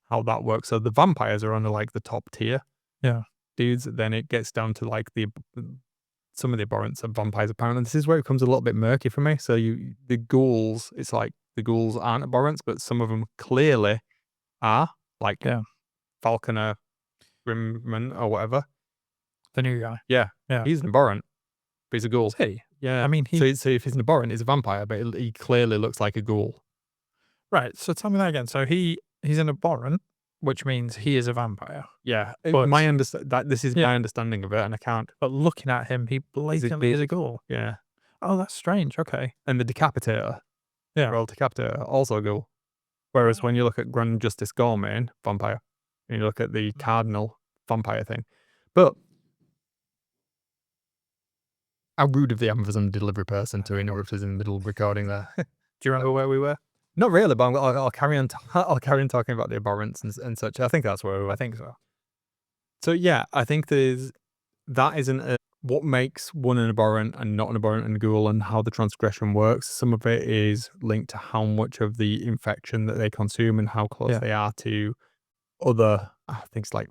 how that works. So the vampires are on like the top tier. Yeah. Dudes. Then it gets down to like some of the abhorrents are vampires apparently. This is where it becomes a little bit murky for me. So the ghouls, it's like the ghouls aren't abhorrents, but some of them clearly are. Like Falconer, Grimman, or whatever. The new guy. Yeah. He's an abhorrent, but he's a ghoul. Is he? Yeah. I mean, so if he's an abhorrent, he's a vampire, but he clearly looks like a ghoul. Right. So tell me that again. So he's an abhorrent, which means he is a vampire. Yeah. But this is my understanding of it, and I can't. But looking at him, he blatantly is a ghoul. Yeah. Oh, that's strange. Okay. And the Decapitator. Yeah. Well, Decapitator, also a ghoul. Whereas when you look at Grand Justice Gorman, vampire, and you look at the Cardinal, vampire thing. But how rude of the Amazon delivery person to interrupt us in the middle of recording there. Do you remember where we were? Not really, but I'll carry on. I'll carry on talking about the abhorrents and such. I think that's where we were. I think so. So yeah, I think that isn't what makes one an abhorrent and not an abhorrent and ghoul, and how the transgression works. Some of it is linked to how much of the infection that they consume and how close they are to other things. Like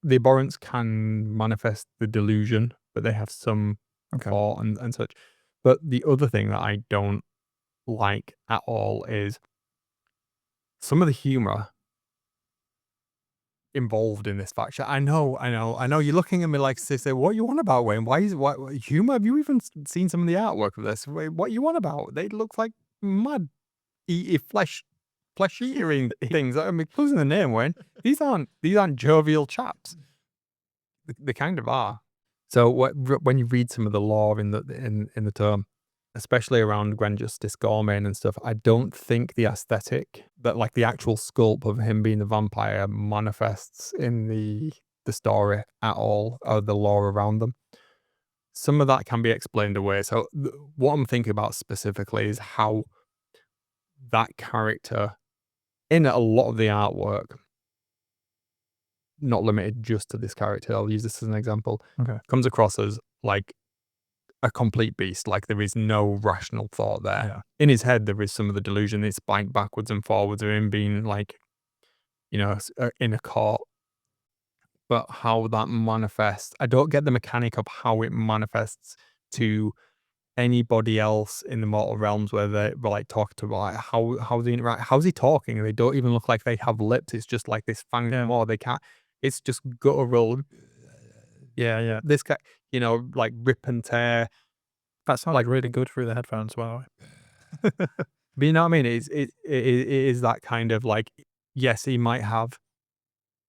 the abhorrents can manifest the delusion, but they have some thought and such. But the other thing that I don't like at all is some of the humor involved in this faction. I know. You're looking at me like, say, what you want about, Wayne? Why is what humor? Have you even seen some of the artwork of this? Wait, what you want about? They look like mad flesh eating things. I mean, clues in the name, Wayne. These aren't jovial chaps. They kind of are. So when you read some of the lore in the term, especially around Grand Justice Gormane and stuff, I don't think the aesthetic, that like the actual sculpt of him being the vampire, manifests in the story at all, or the lore around them. Some of that can be explained away. So what I'm thinking about specifically is how that character, in a lot of the artwork, not limited just to this character, I'll use this as an example, comes across as like a complete beast. Like there is no rational thought there. Yeah. In his head, there is some of the delusion. It's spiked backwards and forwards of him being like, in a court. But how that manifests, I don't get the mechanic of how it manifests to anybody else in the mortal realms, where they're like talking to, like, how they interact. How's he talking? They don't even look like they have lips. It's just like this fang more. They can't. It's just guttural. Yeah. This guy, like rip and tear. That sounds like really good through the headphones, by the way. But you know what I mean? It is that kind of like, yes, he might have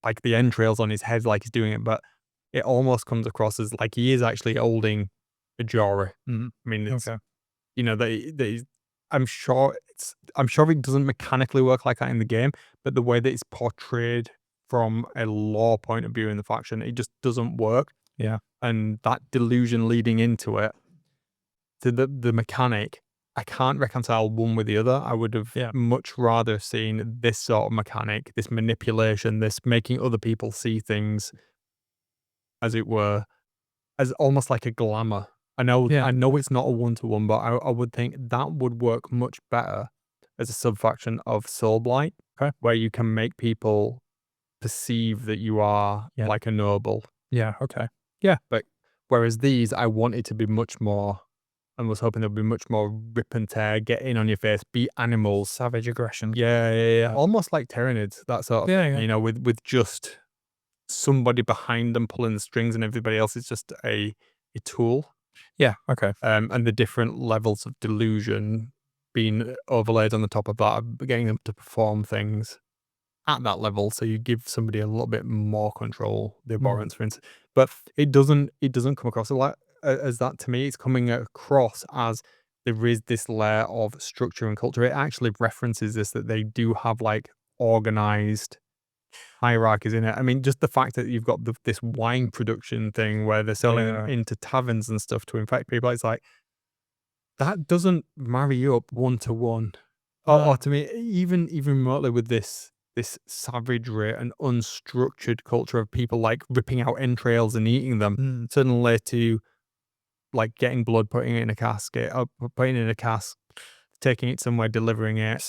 like the entrails on his head, like he's doing it, but it almost comes across as like he is actually holding a jar. I mean, it's, I'm sure it doesn't mechanically work like that in the game, but the way that it's portrayed from a lore point of view in the faction, it just doesn't work. Yeah. And that delusion leading into it, to the mechanic, I can't reconcile one with the other. I would have much rather seen this sort of mechanic, this manipulation, this making other people see things, as it were, as almost like a glamour. I know it's not a one-to-one, but I would think that would work much better as a sub-faction of Soulblight, where you can make people perceive that you are like a noble. Yeah, okay. Yeah. But whereas these, I wanted to be much more, and was hoping there'd be much more rip and tear, get in on your face, be animals. Savage aggression. Yeah. Almost like Tyranids, that sort of Yeah. with just somebody behind them pulling the strings and everybody else is just a tool. Yeah, okay. And the different levels of delusion being overlaid on the top of that, getting them to perform things at that level, so you give somebody a little bit more control, the abhorrence, for instance. But it doesn't come across as that to me. It's coming across as there is this layer of structure and culture. It actually references this, that they do have like organized hierarchies in it. I mean, just the fact that you've got this wine production thing where they're selling them into taverns and stuff to infect people, it's like, that doesn't marry up one to one. Or to me, even remotely, with this savagery and unstructured culture of people like ripping out entrails and eating them, suddenly to like getting blood, putting it in a casket, or putting it in a cask, taking it somewhere, delivering it.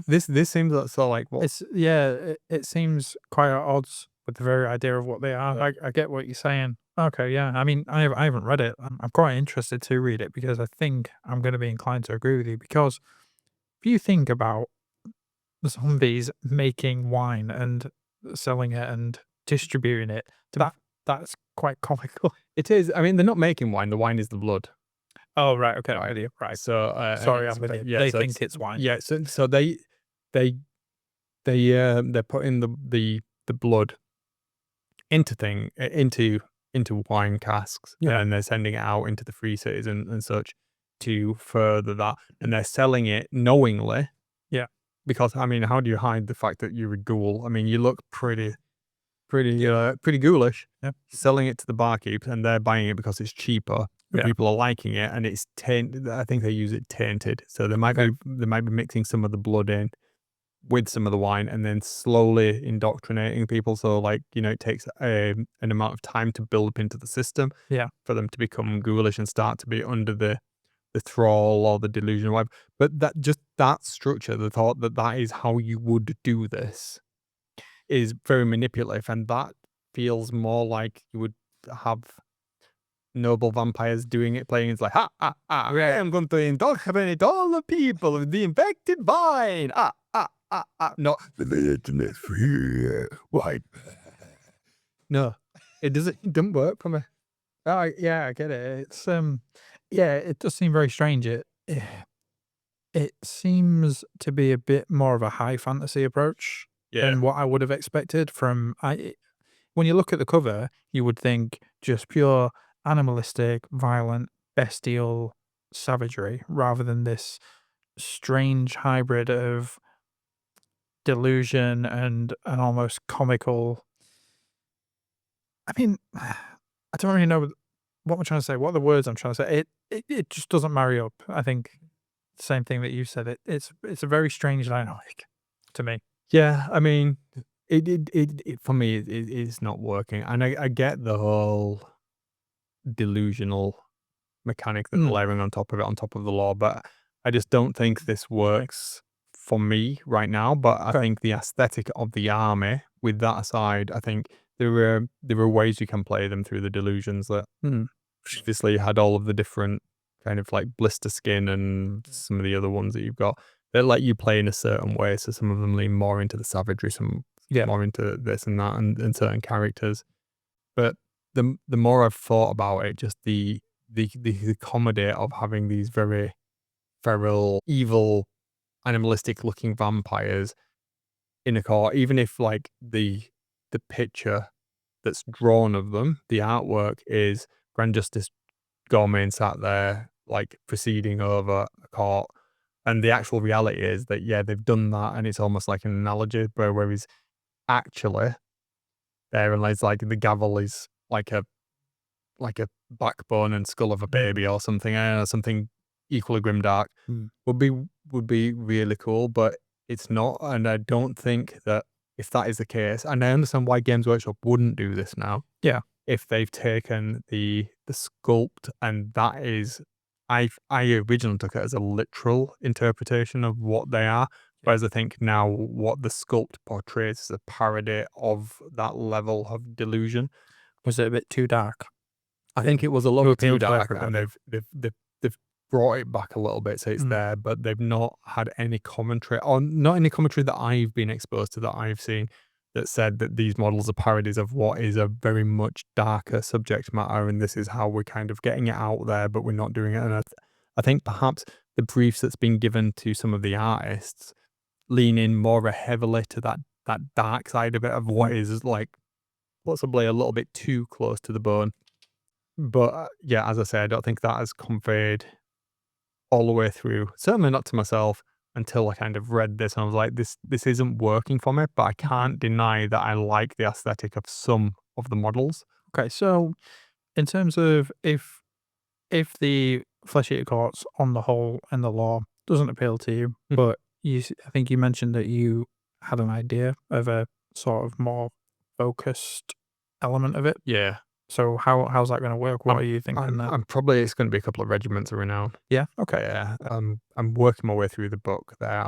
This seems sort of like what? It seems quite at odds with the very idea of what they are. I get what you're saying. Okay, yeah. I mean, I haven't read it. I'm quite interested to read it, because I think I'm going to be inclined to agree with you. Because if you think about zombies making wine and selling it and distributing it, that's quite comical. It is. I mean, they're not making wine. The wine is the blood. Oh, right. Okay. I'm with you. Right. So Sorry, I'm with you. Yeah, They so think it's wine. Yeah. So they're putting the blood into wine casks, and they're sending it out into the free cities and such to further that, and they're selling it knowingly. Yeah. Because I mean, how do you hide the fact that you're a ghoul? I mean, you look pretty ghoulish. Yeah. Selling it to the barkeeps, and they're buying it because it's cheaper. And people are liking it, and it's tainted. I think they use it tainted, so they might be mixing some of the blood in with some of the wine, and then slowly indoctrinating people. So like, it takes an amount of time to build up into the system. Yeah. For them to become ghoulish and start to be under the thrall or the delusion or whatever. But that structure, the thought that is how you would do this, is very manipulative, and that feels more like you would have noble vampires doing it, playing. It's like, ha, I am going to indoctrinate all the people with the infected vine. No, the legend is free. Why? No, it doesn't. It doesn't work for me. Yeah, I get it. It's yeah, it does seem very strange. It seems to be a bit more of a high fantasy approach than what I would have expected from when you look at the cover, you would think just pure animalistic, violent, bestial savagery rather than this strange hybrid of delusion and an almost comical. I mean, I don't really know what I'm trying to say. What are the words I'm trying to say? It just doesn't marry up. I think same thing that you said. It's a very strange dynamic to me. Yeah, I mean, it for me, it's not working, and I get the whole delusional mechanic that they're layering on top of it, on top of the lore, but I just don't think this works for me right now. But I think the aesthetic of the army, with that aside, I think there were ways you can play them through the delusions that previously had all of the different kind of like blister skin and some of the other ones that you've got. They let you play in a certain way, so some of them lean more into the savagery, some more into this and that, and certain characters. But the more I've thought about it, just the comedy of having these very feral, evil, animalistic looking vampires in a court, even if like the picture that's drawn of them, the artwork is Grand Justice Gormain sat there like proceeding over a court. And the actual reality is that, yeah, they've done that, and it's almost like an analogy, where he's actually there, and it's like the gavel is like a backbone and skull of a baby or something, something equally grimdark would be really cool, but it's not, and I don't think that if that is the case, and I understand why Games Workshop wouldn't do this now. Yeah. If they've taken the sculpt, and that is, I originally took it as a literal interpretation of what they are, whereas I think now what the sculpt portrays is a parody of that level of delusion. Was it a bit too dark? I think it was a little too appeal to dark, and everybody. they've brought it back a little bit, so it's there, but they've not had any commentary, or not any commentary that I've been exposed to, that I've seen, that said that these models are parodies of what is a very much darker subject matter, and this is how we're kind of getting it out there, but we're not doing it. And I think perhaps the briefs that's been given to some of the artists lean in more heavily to that dark side of it, of what is like possibly a little bit too close to the bone. But yeah, as I say, I don't think that has conveyed all the way through. Certainly not to myself, until I kind of read this and I was like, this isn't working for me, but I can't deny that I like the aesthetic of some of the models. Okay, so in terms of if the Flesh-Eater Courts on the whole and the lore doesn't appeal to you, but I think you mentioned that you had an idea of a sort of more focused element of it. Yeah. So how's that going to work? What are you thinking there? I'm probably, it's going to be a couple of regiments of renown. Yeah. Okay. Yeah. I'm working my way through the book there.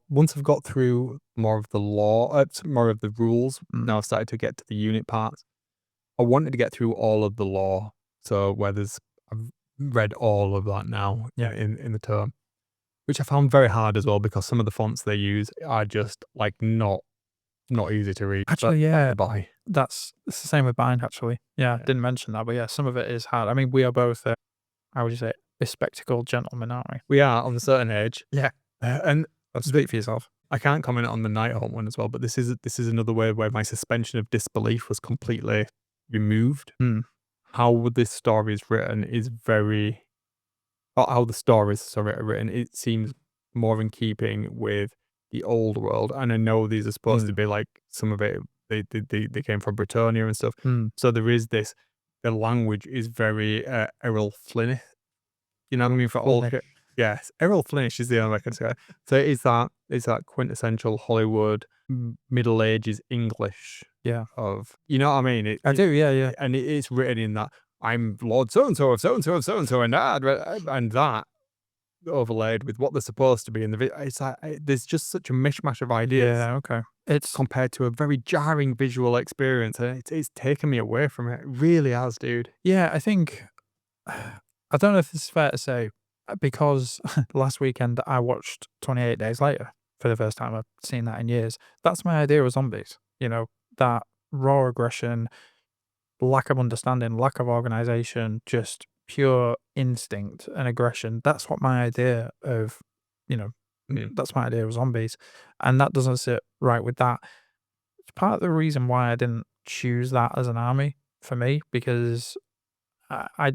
Once I've got through more of the lore, more of the rules. Now I've started to get to the unit parts. I wanted to get through all of the lore. So I've read all of that now. Yeah. In the term, which I found very hard as well, because some of the fonts they use are just like not easy to read. Actually, yeah. Bye. It's the same with Bind, actually. Yeah, didn't mention that, but yeah, some of it is hard. I mean, we are both, how would you say, bespectacled gentlemen, aren't we? We are on a certain age. Yeah. And speak for yourself. I can't comment on the Nighthaunt one as well, but this is another way where my suspension of disbelief was completely removed. How this story is written is very, or how the stories are written, it seems more in keeping with the old world. And I know these are supposed to be like, some of it, they came from Britannia and stuff. So there is this, the language is very Errol Flynn. You know what I mean? For all shit. Yes, Errol Flynn is the only way I can say it. So it's that quintessential Hollywood Middle Ages English. Yeah. Of, you know what I mean? I do. Yeah. And it's written in that, I'm Lord so and so of so and so of so and so, and that overlaid with what they're supposed to be in the video. It's like, there's just such a mishmash of ideas. Yeah. Okay. It's compared to a very jarring visual experience, and it's taken me away from it. It really has, dude. Yeah, I think I don't know if this is fair to say, because last weekend I watched 28 Days Later for the first time. I've seen that in years. That's my idea of zombies. That raw aggression, lack of understanding, lack of organization, just pure instinct and aggression. That's what my idea of, you know, Mm. that's my idea of zombies. And that doesn't sit right with that. It's part of the reason why I didn't choose that as an army for me, because I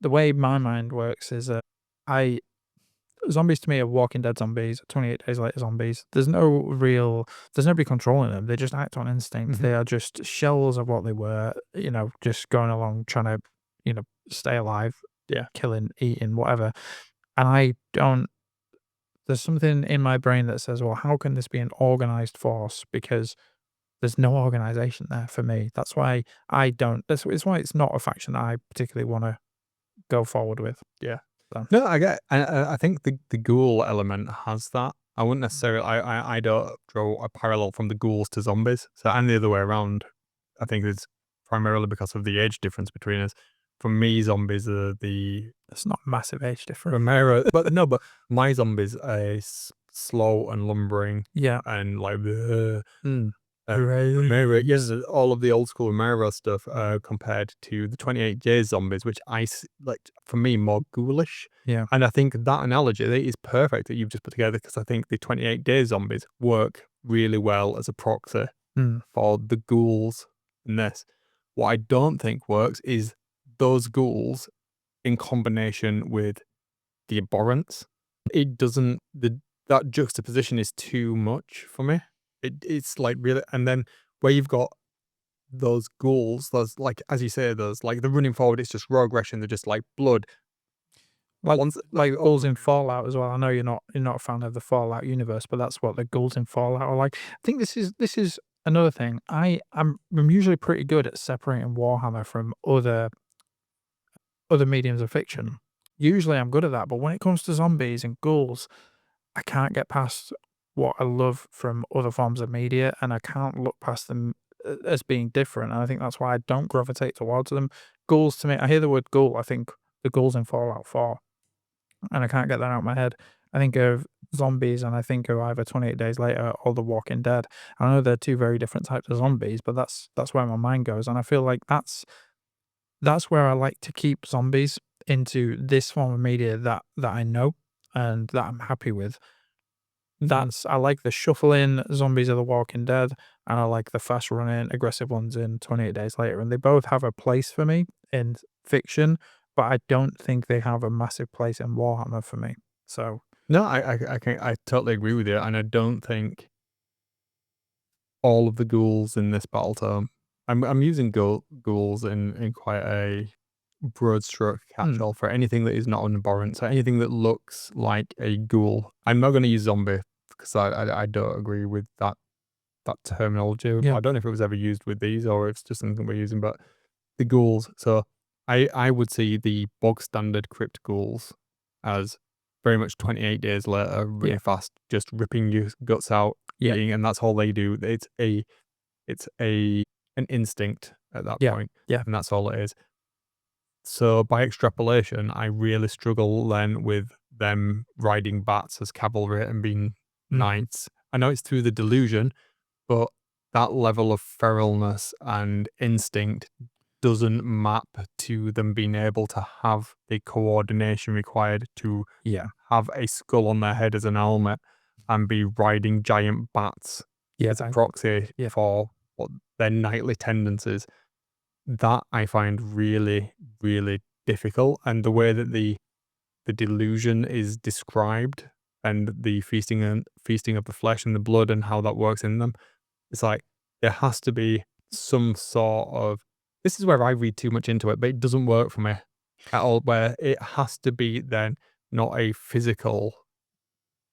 the way my mind works is that I zombies to me are Walking Dead zombies, 28 Days Later zombies. There's nobody controlling them. They just act on instinct. Mhm. They are just shells of what they were, just going along trying to, stay alive, Yeah. killing, eating, whatever. And there's something in my brain that says, well, how can this be an organized force? Because there's no organization there for me. That's why it's why it's not a faction that I particularly want to go forward with. Yeah. So, No, I get. I think the ghoul element has that. I wouldn't necessarily. I don't draw a parallel from the ghouls to zombies. So and the other way around. I think it's primarily because of the age difference between us. For me, zombies are the it's not a massive age difference. Romero, but no, but my zombies are slow and lumbering Yeah. and like Mm. Romero, yes, all of the old school Romero stuff compared to the 28 Days zombies, which like for me more ghoulish. Yeah. And I think that analogy is perfect that you've just put together because I think the 28 Days zombies work really well as a proxy Mm. for the ghouls in this. What I don't think works is those ghouls in combination with the abhorrence. It doesn't that juxtaposition is too much for me. It's like really, and then where you've got those ghouls, those like as you say, those like the running forward, it's just raw aggression. They're just like blood. Like Once like ghouls in Fallout as well. I know you're not a fan of the Fallout universe, but that's what the ghouls in Fallout are like. I think this is another thing. I'm usually pretty good at separating Warhammer from other mediums of fiction. Usually I'm good at that, but when it comes to zombies and ghouls, I can't get past what I love from other forms of media, and I can't look past them as being different. And I think that's why I don't gravitate towards them. Ghouls to me, I hear the word ghoul, I think the ghouls in Fallout 4, and I can't get that out of my head. I think of zombies and I think of either 28 Days Later or The Walking Dead. I know they're two very different types of zombies, but that's where my mind goes. And I feel like that's where I like to keep zombies into this form of media that I know and that I'm happy with. I like the shuffling zombies of The Walking Dead, and I like the fast running, aggressive ones in 28 Days Later. And they both have a place for me in fiction, but I don't think they have a massive place in Warhammer for me. So, no, I totally agree with you, and I don't think all of the ghouls in this battle tome. I'm using ghouls in quite a broad stroke mm, catch-all for anything that is not an abhorrent. So anything that looks like a ghoul. I'm not going to use zombie because I don't agree with that terminology. yeah, I don't know if it was ever used with these or if it's just something we're using, but the ghouls. So I would see the bog standard crypt ghouls as very much 28 days later, yeah, really fast, just ripping your guts out, yeah, eating, and that's all they do. It's an instinct at that yeah, point, yeah, and that's all it is. So by extrapolation, I really struggle then with them riding bats as cavalry and being mhm, knights. I know it's through the delusion, but that level of feralness and instinct doesn't map to them being able to have the coordination required to yeah, have a skull on their head as an helmet and be riding giant bats yeah, as a proxy yeah, for what their knightly tendencies. That I find really, really difficult. And the way that the delusion is described and the feasting of the flesh and the blood and how that works in them, it's like there has to be some sort of this is where I read too much into it, but it doesn't work for me at all, where it has to be then not a physical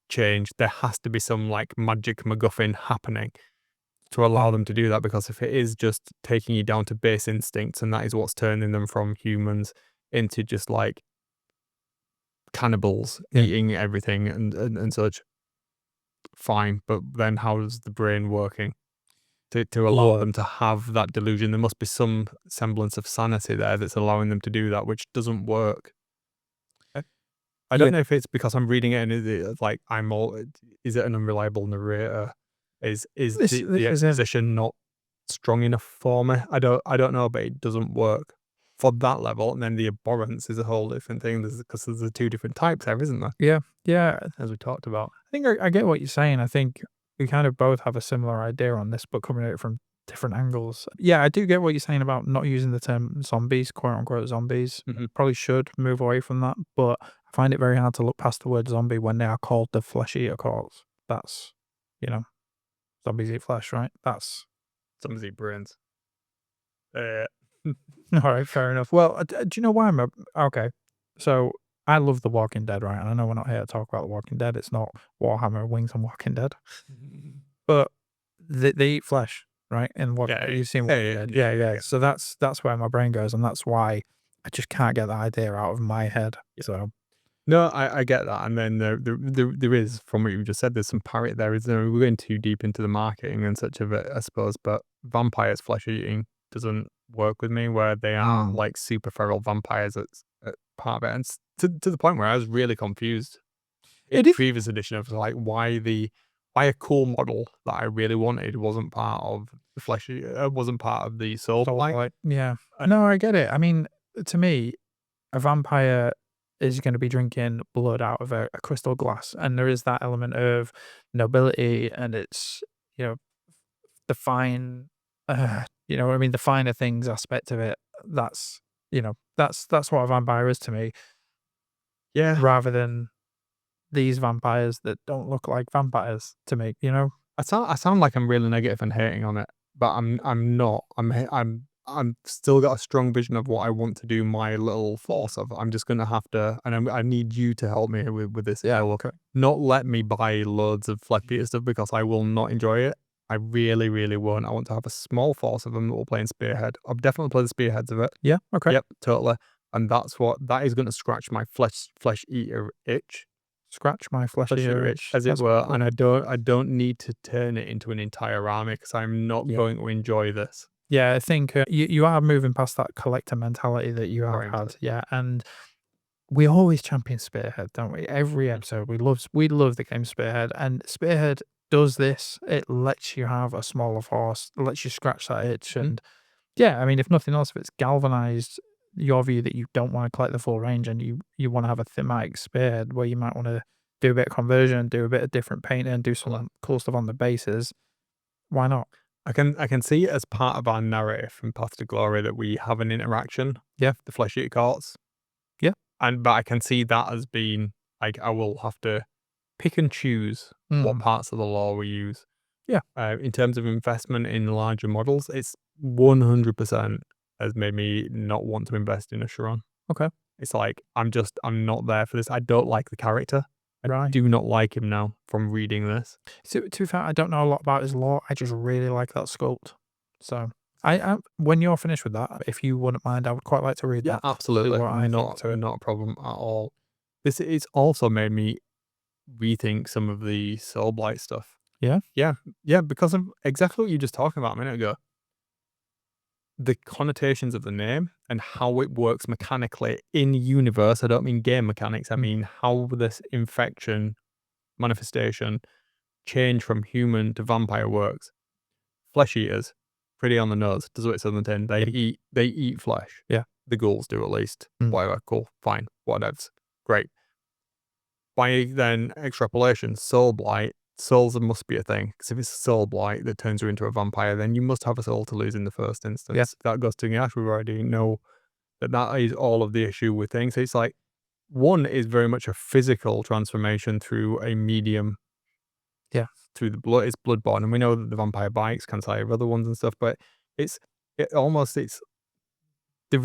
change. There has to be some like magic MacGuffin happening to allow mm, them to do that, because if it is just taking you down to base instincts and that is what's turning them from humans into just like cannibals yeah. eating everything and such, fine, but then how is the brain working to allow them to have that delusion. There must be some semblance of sanity there that's allowing them to do that, which doesn't work. I don't know if it's because I'm reading it and is it an unreliable narrator? Is the exposition not strong enough for me? I don't know, but it doesn't work for that level. And then the abhorrence is a whole different thing. Because there's the two different types there, isn't there? Yeah. As we talked about. I think I get what you're saying. I think we kind of both have a similar idea on this, but coming at it from different angles. Yeah, I do get what you're saying about not using the term zombies, quote unquote zombies. Probably should move away from that, but I find it very hard to look past the word zombie when they are called the Flesh-Eater Courts. That's, zombies eat flesh, right? That's zombies eat brains. All right, fair enough. Well, do you know why I'm okay? So I love The Walking Dead, right? And I know we're not here to talk about The Walking Dead. It's not Warhammer Wings and Walking Dead, but they eat flesh, right? And what you've seen, yeah. So that's where my brain goes, and that's why I just can't get that idea out of my head. So no, I get that, and then there is, from what you just said, there's some parity there. We're going too deep into the marketing and such of it, I suppose. But vampires flesh eating doesn't work with me, where they are like super feral vampires at part of it, and to the point where I was really confused. In the previous edition of like why a cool model that I really wanted wasn't part of the flesh, wasn't part of the soul blight. Yeah, no, I get it. I mean, to me, a vampire is going to be drinking blood out of a crystal glass, and there is that element of nobility, and it's the fine, what I mean, the finer things aspect of it. That's that's what a vampire is to me. Yeah, rather than these vampires that don't look like vampires to me. I sound like I'm really negative and hating on it, but I'm not. I'm still got a strong vision of what I want to do my little force of. I'm just gonna have to, and I need you to help me with this. Yeah, okay. Not let me buy loads of Flesh-Eater stuff because I will not enjoy it. I really, really won't. I want to have a small force of them that will play in Spearhead. I'll definitely play the Spearheads of it. Yeah, okay. Yep, totally. And that is going to scratch my flesh-eater itch. Scratch my flesh-eater itch, as it were. And I don't need to turn it into an entire army because I'm not going to enjoy this. Yeah, I think you are moving past that collector mentality that you have had. Yeah, and we always champion Spearhead, don't we? Every episode, we love the game Spearhead, and Spearhead does this. It lets you have a smaller force, it lets you scratch that itch, and yeah, I mean, if nothing else, if it's galvanized your view that you don't want to collect the full range and you want to have a thematic Spearhead where you might want to do a bit of conversion, do a bit of different painting, and do some cool stuff on the bases, why not? I can see it as part of our narrative from Path to Glory that we have an interaction. Yeah, the Flesh-Eater Courts. Yeah, but I can see that as being like I will have to pick and choose what parts of the lore we use. Yeah. In terms of investment in larger models, it's 100% has made me not want to invest in a Sharon. Okay. It's like I'm not there for this. I don't like the character. I do not like him now from reading this. So, to be fair, I don't know a lot about his lore. I just really like that sculpt. So, I when you're finished with that, if you wouldn't mind, I would quite like to read that. Yeah, absolutely. Not a problem at all. This it's also made me rethink some of the Soul Blight stuff. Yeah? Yeah, because of exactly what you just talked about a minute ago. The connotations of the name and how it works mechanically in universe. I don't mean game mechanics. I mean how this infection manifestation change from human to vampire works. Flesh eaters, pretty on the nose. Does what it says on the tin. They eat flesh. Yeah. The ghouls do at least. Whatever. Cool. Fine. Whatevs. Great. By then extrapolation, soul blight. Souls must be a thing, because if it's a soul blight that turns you into a vampire, then you must have a soul to lose in the first instance. Yeah. That goes to Nagash. We already know that is all of the issue with things. So it's like, one is very much a physical transformation through a medium. Yeah. Through the blood, it's bloodborne, and we know that the vampire bites can sire other ones and stuff, but there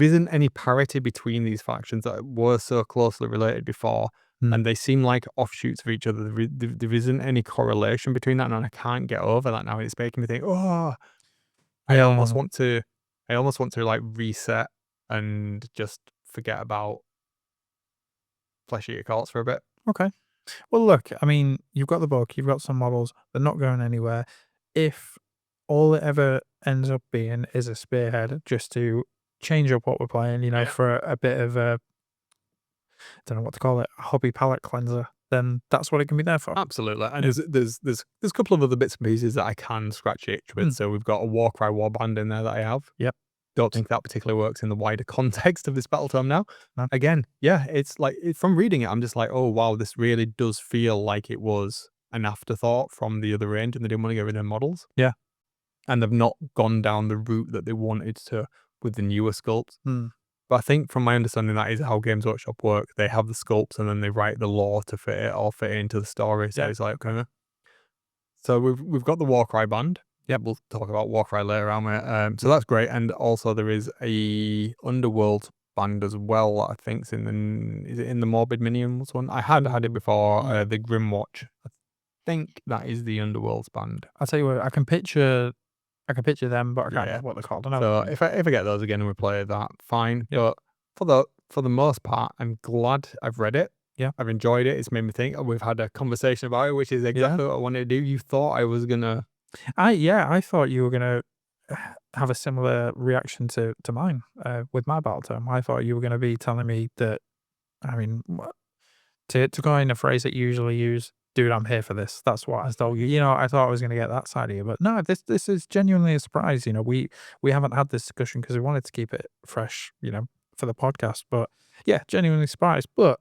isn't any parity between these factions that were so closely related before. And they seem like offshoots of each other. There isn't any correlation between that, and I can't get over that now. It's making me think, I almost want to like reset and just forget about Flesh-Eater Courts for a bit. Okay. Well, look, I mean, you've got the book, you've got some models, they're not going anywhere. If all it ever ends up being is a spearhead just to change up what we're playing, you know, for a bit of a, I don't know what to call it, a hobby palette cleanser, then that's what it can be there for. Absolutely. And there's a couple of other bits and pieces that I can scratch itch with. So we've got a Warcry warband in there that I have. Yep. Don't think that particularly works in the wider context of this Battletome now. No. Again, yeah, it's like, from reading it, I'm just like, oh wow, this really does feel like it was an afterthought from the other range, and they didn't want to get rid of models. Yeah. And they've not gone down the route that they wanted to with the newer sculpts. But I think from my understanding, that is how Games Workshop work. They have the sculpts and then they write the lore to fit it or fit it into the story. So it's like, okay. So we've got the Warcry band. Yeah, we'll talk about Warcry later, aren't we? So that's great. And also there is a Underworld band as well. I think is it in the Morbid Minions one? I had it before. The Grimwatch. I think that is the Underworld's band. I'll tell you what, I can picture them, but I can't remember what they're called. So if I get those again and we play that, fine. But for the most part, I'm glad I've read it. Yeah. I've enjoyed it. It's made me think. We've had a conversation about it, which is exactly what I wanted to do. You thought I was gonna. I thought you were gonna have a similar reaction to mine with my Battletome. I thought you were gonna be telling me that, I mean, to coin a phrase that you usually use, dude, I'm here for this. That's what I told you. You know, I thought I was going to get that side of you, but no, this is genuinely a surprise. You know, we haven't had this discussion because we wanted to keep it fresh, you know, for the podcast. But yeah, genuinely surprised. But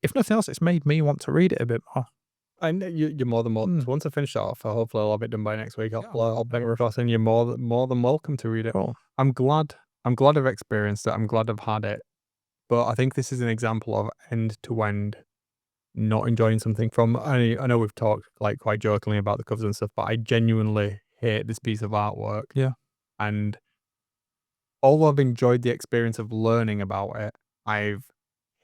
if nothing else, it's made me want to read it a bit more. And you're more than welcome. Once I finish it off, hopefully I'll have it done by next week. I'll bring it across, and you're more than welcome to read it. Cool. I'm glad I've experienced it. I'm glad I've had it. But I think this is an example of end to end not enjoying something from. I know we've talked like quite jokingly about the covers and stuff, but I genuinely hate this piece of artwork. Yeah. And although I've enjoyed the experience of learning about it, I've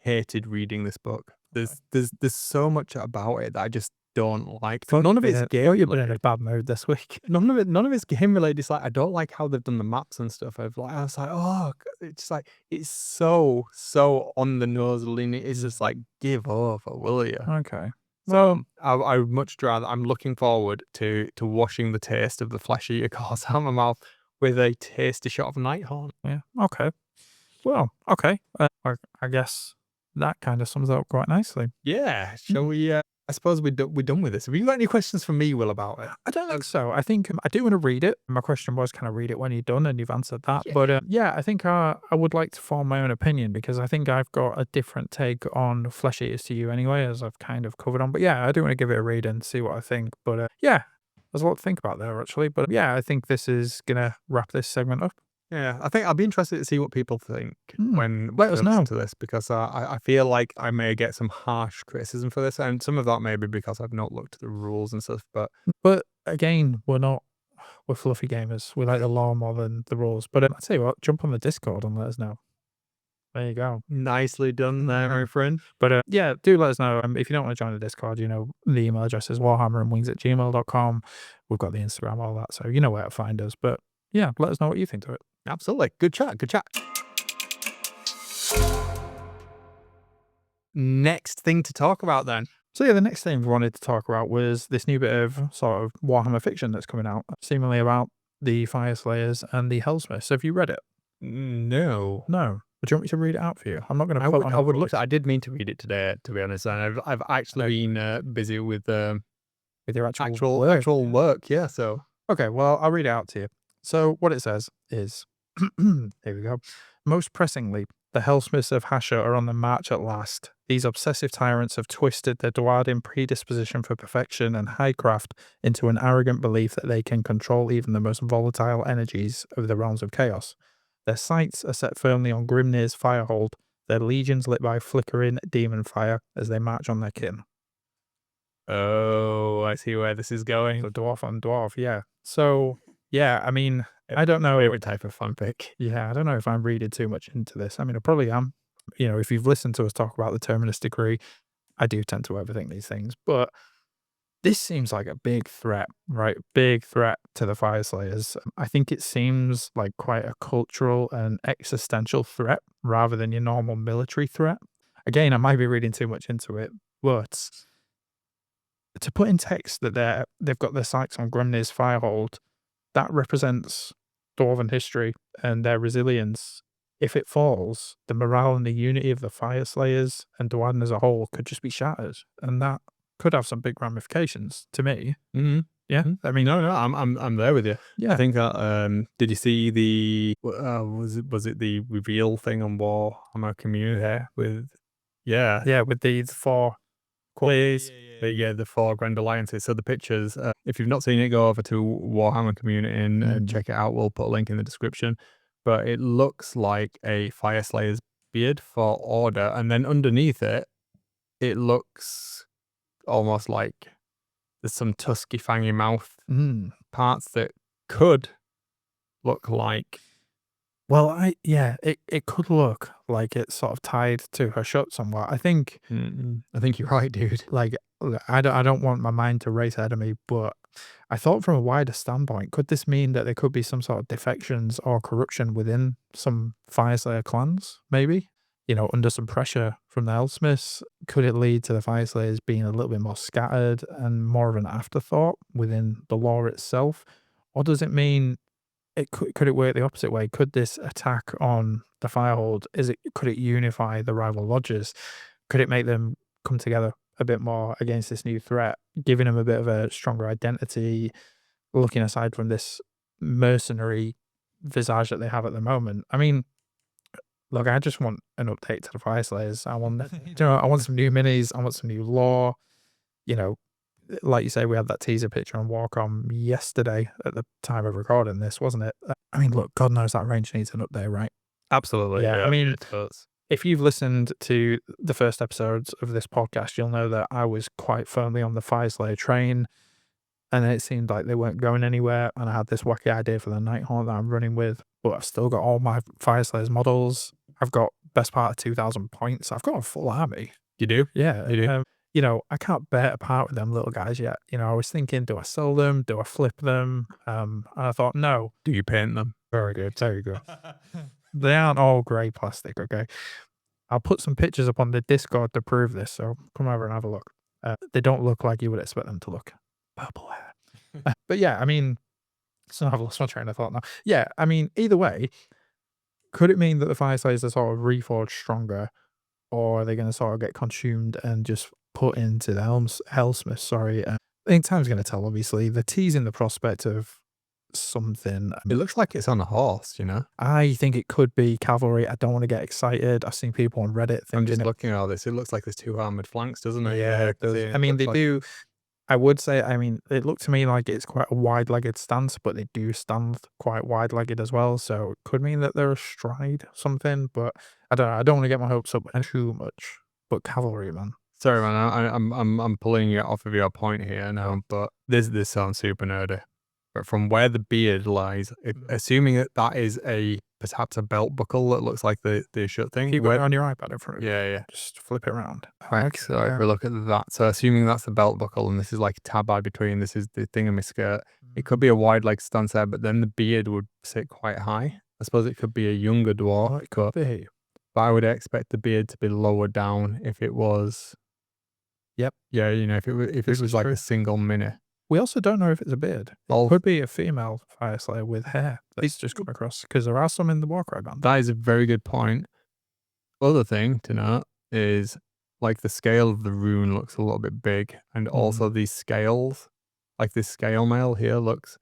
hated reading this book. There's so much about it that I just don't like. None of it's game. You're in a bad mood this week. None of it's game related. It's like I don't like how they've done the maps and stuff. I was like, oh, it's like it's so on the nose linear. It's just like, give over, will you? Okay. So I would much rather. I'm looking forward to washing the taste of the Flesh-Eater Courts out of my mouth with a tasty shot of Nighthaunt. Yeah. Okay. Well. Okay. I guess that kind of sums it up quite nicely. Yeah. Shall we? I suppose we're done with this. Have you got any questions for me, Will, about it? I don't think so. I think I do want to read it. My question was, can I read it when you're done? And you've answered that. Yeah. But yeah, I think I would like to form my own opinion because I think I've got a different take on Flesh Eaters to you anyway, as I've kind of covered on. But yeah, I do want to give it a read and see what I think. But yeah, there's a lot to think about there, actually. But yeah, I think this is going to wrap this segment up. Yeah, I think I'll be interested to see what people think when let us know listen to this, because I feel like I may get some harsh criticism for this, and some of that may be because I've not looked at the rules and stuff. But again, we're fluffy gamers. We like the lore more than the rules. But I'll tell you what, jump on the Discord and let us know. There you go. Nicely done there, my friend. But yeah, do let us know. If you don't want to join the Discord, you know, the email address is warhammerandwings@gmail.com. We've got the Instagram, all that. So you know where to find us. But yeah, let us know what you think to it. Absolutely. Good chat. Next thing to talk about then. So yeah, the next thing we wanted to talk about was this new bit of sort of Warhammer fiction that's coming out, seemingly about the Fyreslayers and the Hellsmiths. Have you read it? No. Would you want me to read it out for you? I'm not going to. I would look. I did mean to read it today, to be honest, and I've actually been busy with your actual work. Yeah. So okay, well, I'll read it out to you. So what it says is, here we go. Most pressingly, the Hellsmiths of Hasher are on the march at last. These obsessive tyrants have twisted their Dwarden predisposition for perfection and high craft into an arrogant belief that they can control even the most volatile energies of the realms of chaos. Their sights are set firmly on Grimnir's firehold, their legions lit by flickering demon fire as they march on their kin. Oh, I see where this is going. So dwarf on dwarf, yeah. So yeah, I mean, I don't know what type of fanfic. Yeah, I don't know if I'm reading too much into this. I mean, I probably am. You know, if you've listened to us talk about the Terminus Decree, I do tend to overthink these things. But this seems like a big threat, right? Big threat to the Fyreslayers. I think it seems like quite a cultural and existential threat rather than your normal military threat. Again, I might be reading too much into it, but to put in text that they've got their sights on Grimnir's firehold, that represents Dwarven history and their resilience. If it falls, the morale and the unity of the Fyreslayers and Dwarven as a whole could just be shattered, and that could have some big ramifications to me. Mm-hmm. Yeah, I mean, No, I'm there with you. yeah, I think that did you see the was it the reveal thing on Warhammer Community with with these 4 qualities. the 4 Grand Alliances. So the pictures, if you've not seen it, go over to Warhammer Community and check it out. We'll put a link in the description. But it looks like a Fyreslayer's beard for Order, and then underneath it, it looks almost like there's some tusky, fangy mouth parts that could look like. Well, it could look like it's sort of tied to her shut somewhat. I think you're right, dude. like look, I don't want my mind to race ahead of me, but I thought from a wider standpoint, could this mean that there could be some sort of defections or corruption within some Fyreslayer clans, maybe? You know, under some pressure from the Elfsmiths, could it lead to the Fyreslayers being a little bit more scattered and more of an afterthought within the lore itself? Or does it mean could it work the opposite way? Could this attack on the Firehold, could it unify the rival lodges? Could it make them come together a bit more against this new threat, giving them a bit of a stronger identity, looking aside from this mercenary visage that they have at the moment? I mean, look, I just want an update to the Fyreslayers. I want, I want some new minis. I want some new lore. You know, like you say, we had that teaser picture on Warcom yesterday at the time of recording this, wasn't it? I mean, look, God knows that range needs an update, right? Absolutely. Yeah, I mean, it does. If you've listened to the first episodes of this podcast, you'll know that I was quite firmly on the Fyreslayer train, and it seemed like they weren't going anywhere, and I had this wacky idea for the Nighthaunt that I'm running with, but I've still got all my Fyreslayers models. I've got best part of 2,000 points. I've got a full army. You do? Yeah. You do? You know, I can't bear to part with them little guys yet. You know, I was thinking, do I sell them? Do I flip them? And I thought, no. Do you paint them? Very good. There you go. They aren't all grey plastic, okay? I'll put some pictures up on the Discord to prove this, so come over and have a look. They don't look like you would expect them to look. Purple hair. But yeah, I mean, so I've lost my train of thought now. Yeah, I mean, either way, could it mean that the Fyreslayers are sort of reforged stronger, or are they going to sort of get consumed and just put into the Hellsmith? Sorry. I think time's going to tell, obviously. They're teasing the prospect of something. It looks like it's on a horse, you know? I think it could be cavalry. I don't want to get excited. I've seen people on Reddit thinking. I'm just looking at all this. It looks like there's 2 armored flanks, doesn't it? Yeah, it does. I mean, they do. I would say, I mean, it looked to me like it's quite a wide-legged stance, but they do stand quite wide-legged as well. So it could mean that they're astride something, but I don't know. I don't want to get my hopes up too much. But cavalry, man. Sorry, man. I'm pulling it off of your point here now, but this sounds super nerdy. But from where the beard lies, assuming that is perhaps a belt buckle that looks like the shut thing. Keep it on your iPad in front of you. Yeah. Just flip it around. Right, so if we look at that, so assuming that's the belt buckle and this is like tab eye between, this is the thing in my skirt, it could be a wide leg stance there, but then the beard would sit quite high. I suppose it could be a younger dwarf, It could be. but I would expect the beard to be lower down if it was. Yep. Yeah, you know, if it was like a single mini. We also don't know if it's a beard. It could be a female Fyreslayer with hair that's just come across, because there are some in the Warcry band. That is a very good point. Other thing to note is like the scale of the rune looks a little bit big, and also these scales, like this scale mail here looks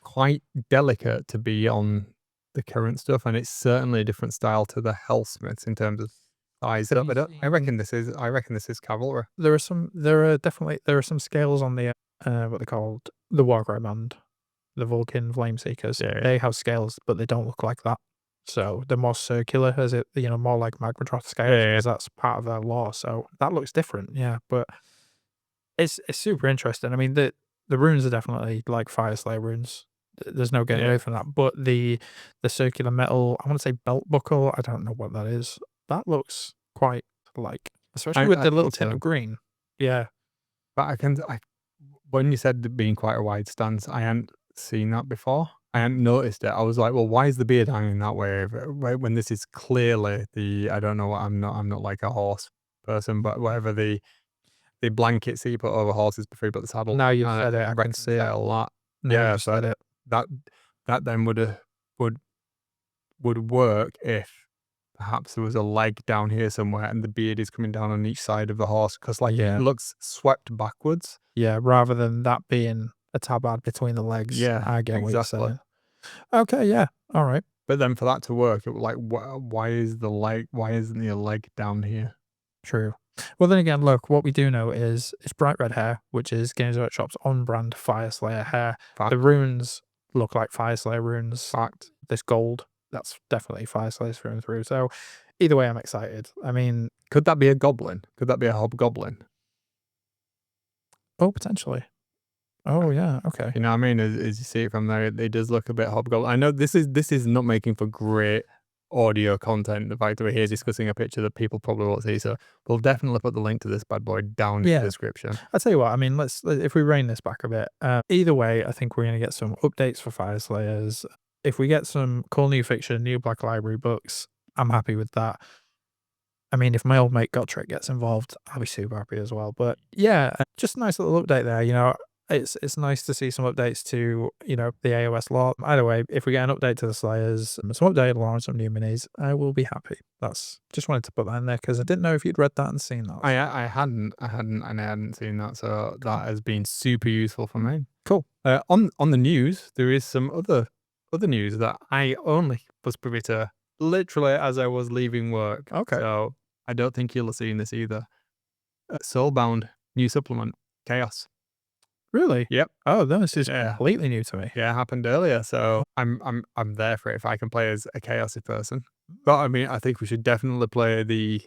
quite delicate to be on the current stuff, and it's certainly a different style to the Hellsmiths in terms of size. I reckon this is cavalry. There are some scales on the what they called the Warcry band, the Vulcan Flameseekers. Yeah. They have scales, but they don't look like that. So they're more circular, as it, you know, more like Magmadroth scales, because that's part of their lore. So that looks different, yeah. But it's super interesting. I mean, the runes are definitely like Fyreslayer runes. There's no getting away from that. But the circular metal, I want to say belt buckle. I don't know what that is. That looks quite like, especially with the little tint of green. Yeah. But when you said being quite a wide stance, I hadn't seen that before. I hadn't noticed it. I was like, well, why is the beard hanging that way? When this is clearly I don't know what, I'm not like a horse person, but whatever the blankets that you put over horses before you put the saddle. Now you've said it, I can see it. A lot. Yeah, you said it. that that then would work if perhaps there was a leg down here somewhere and the beard is coming down on each side of the horse, because like it Yeah. looks swept backwards. Yeah, rather than that being a tabard between the legs. Yeah, I get what you're exactly. saying. Okay, yeah, all right. But then for that to work, it like why isn't the leg down here? True. Well, then again, look, what we do know is it's bright red hair, which is Games Workshop's on-brand Fyreslayer hair. Fact. The runes look like Fyreslayer runes. Fact. This gold, that's definitely Fyreslayers through and through. So either way, I'm excited. I mean, Could that be a goblin? Could that be a hobgoblin? oh, potentially. Oh, yeah, okay. You know what I mean? As you see it from there, it does look a bit hobgoblin. I know this is not making for great audio content. The fact that we're here discussing a picture that people probably won't see. So we'll definitely put the link to this bad boy down in the description. I'll tell you what, I mean, if we rein this back a bit, either way, I think we're going to get some updates for Fyreslayers. If we get some cool new fiction, new Black Library books, I'm happy with that. I mean, if my old mate Gotrek gets involved, I'll be super happy as well. But yeah, just a nice little update there, you know. It's nice to see some updates to, you know, the AOS lore. Either way, if we get an update to the Slayers, some updated lore and some new minis, I will be happy. That's just wanted to put that in there because I didn't know if you'd read that and seen that. I hadn't seen that, so that has been super useful for me. Cool. On the news, there is some other news that I only was privy to literally as I was leaving work. Okay. So I don't think you'll have seen this either. Soulbound new supplement, Chaos. Really? Yep. Oh, this is completely new to me. Yeah, it happened earlier, so I'm there for it if I can play as a chaosy person. But I mean, I think we should definitely play the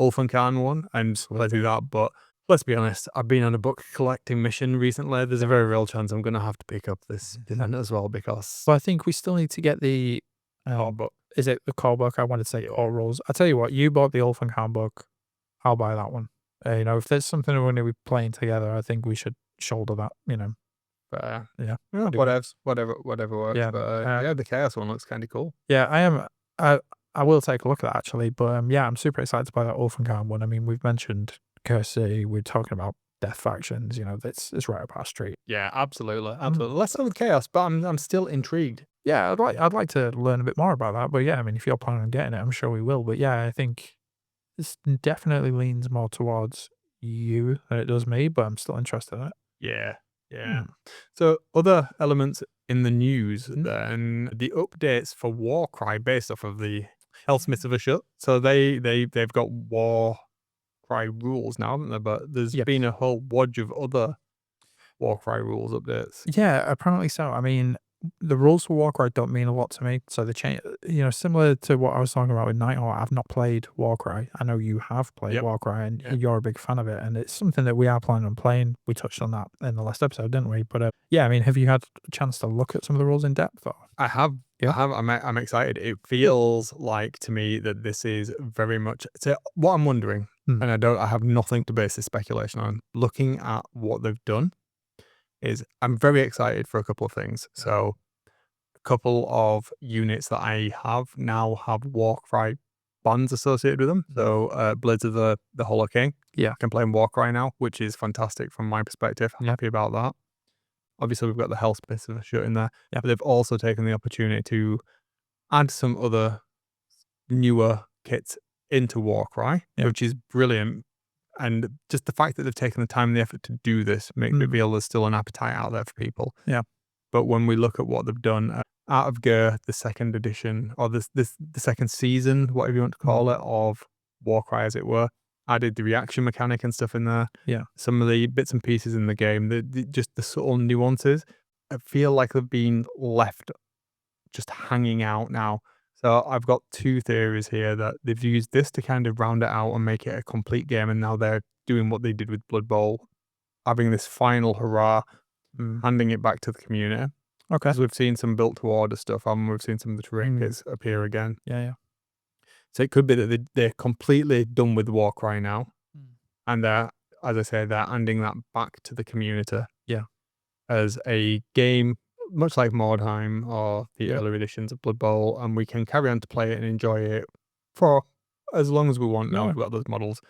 Ulfenkarn one and let's do that. But let's be honest, I've been on a book collecting mission recently. There's a very real chance I'm going to have to pick up this event as well because. So I think we still need to get the core book. Is it the core book? I wanted to say all rules. I tell you what, you bought the Ulfenkarn book. I'll buy that one. You know, if there's something we're going to be playing together, I think we should shoulder that. You know. But yeah, whatever works. Yeah, but the Chaos one looks kind of cool. Yeah, I am. I will take a look at that actually. But yeah, I'm super excited to buy that Ulfenkarn one. I mean, we've mentioned Curse City. We're talking about death factions. You know, it's right up our street. Yeah, absolutely. Let's start with Chaos, but I'm still intrigued. Yeah, I'd like to learn a bit more about that. But yeah, I mean, if you're planning on getting it, I'm sure we will. But yeah, I think this definitely leans more towards you than it does me. But I'm still interested in it. Yeah. So other elements in the news then, the updates for Warcry based off of the Hellsmiths of Ashut. So they've got Warcry rules now, haven't they? But there's been a whole wodge of other Warcry rules updates. Yeah, apparently so. I mean, the rules for Warcry don't mean a lot to me. So they change, you know, similar to what I was talking about with Nighthaunt. I've not played Warcry. I know you have played Warcry and you're a big fan of it. And it's something that we are planning on playing. We touched on that in the last episode, didn't we? But yeah, I mean, have you had a chance to look at some of the rules in depth? Or? I have. Yeah. I'm excited. It feels like to me that this is very much. So what I'm wondering, and I have nothing to base this speculation on. Looking at what they've done, is I'm very excited for a couple of things. So a couple of units that I have now have Warcry bands associated with them. So Blades of the Hollow King. Yeah. I can play in Warcry now, which is fantastic from my perspective. I'm happy about that. Obviously, we've got the Hellsmiths of Ashut in there. Yeah. But they've also taken the opportunity to add some other newer kits into Warcry, which is brilliant. And just the fact that they've taken the time and the effort to do this makes me feel there's still an appetite out there for people. Yeah. But when we look at what they've done, Out of Gear, the second edition, or the second season, whatever you want to call it, of Warcry, as it were, added the reaction mechanic and stuff in there. Yeah. Some of the bits and pieces in the game, just the subtle nuances, I feel like they've been left just hanging out now. So I've got two theories here that they've used this to kind of round it out and make it a complete game, and now they're doing what they did with Blood Bowl, having this final hurrah, handing it back to the community. Okay. Because we've seen some built to order stuff, and we've seen some of the terrain kits appear again. Yeah. So it could be that they're completely done with Warcry now, and they're, as I say, they're handing that back to the community. Yeah. As a game, much like Mordheim or the earlier editions of Blood Bowl, and we can carry on to play it and enjoy it for as long as we want now. We've got those models.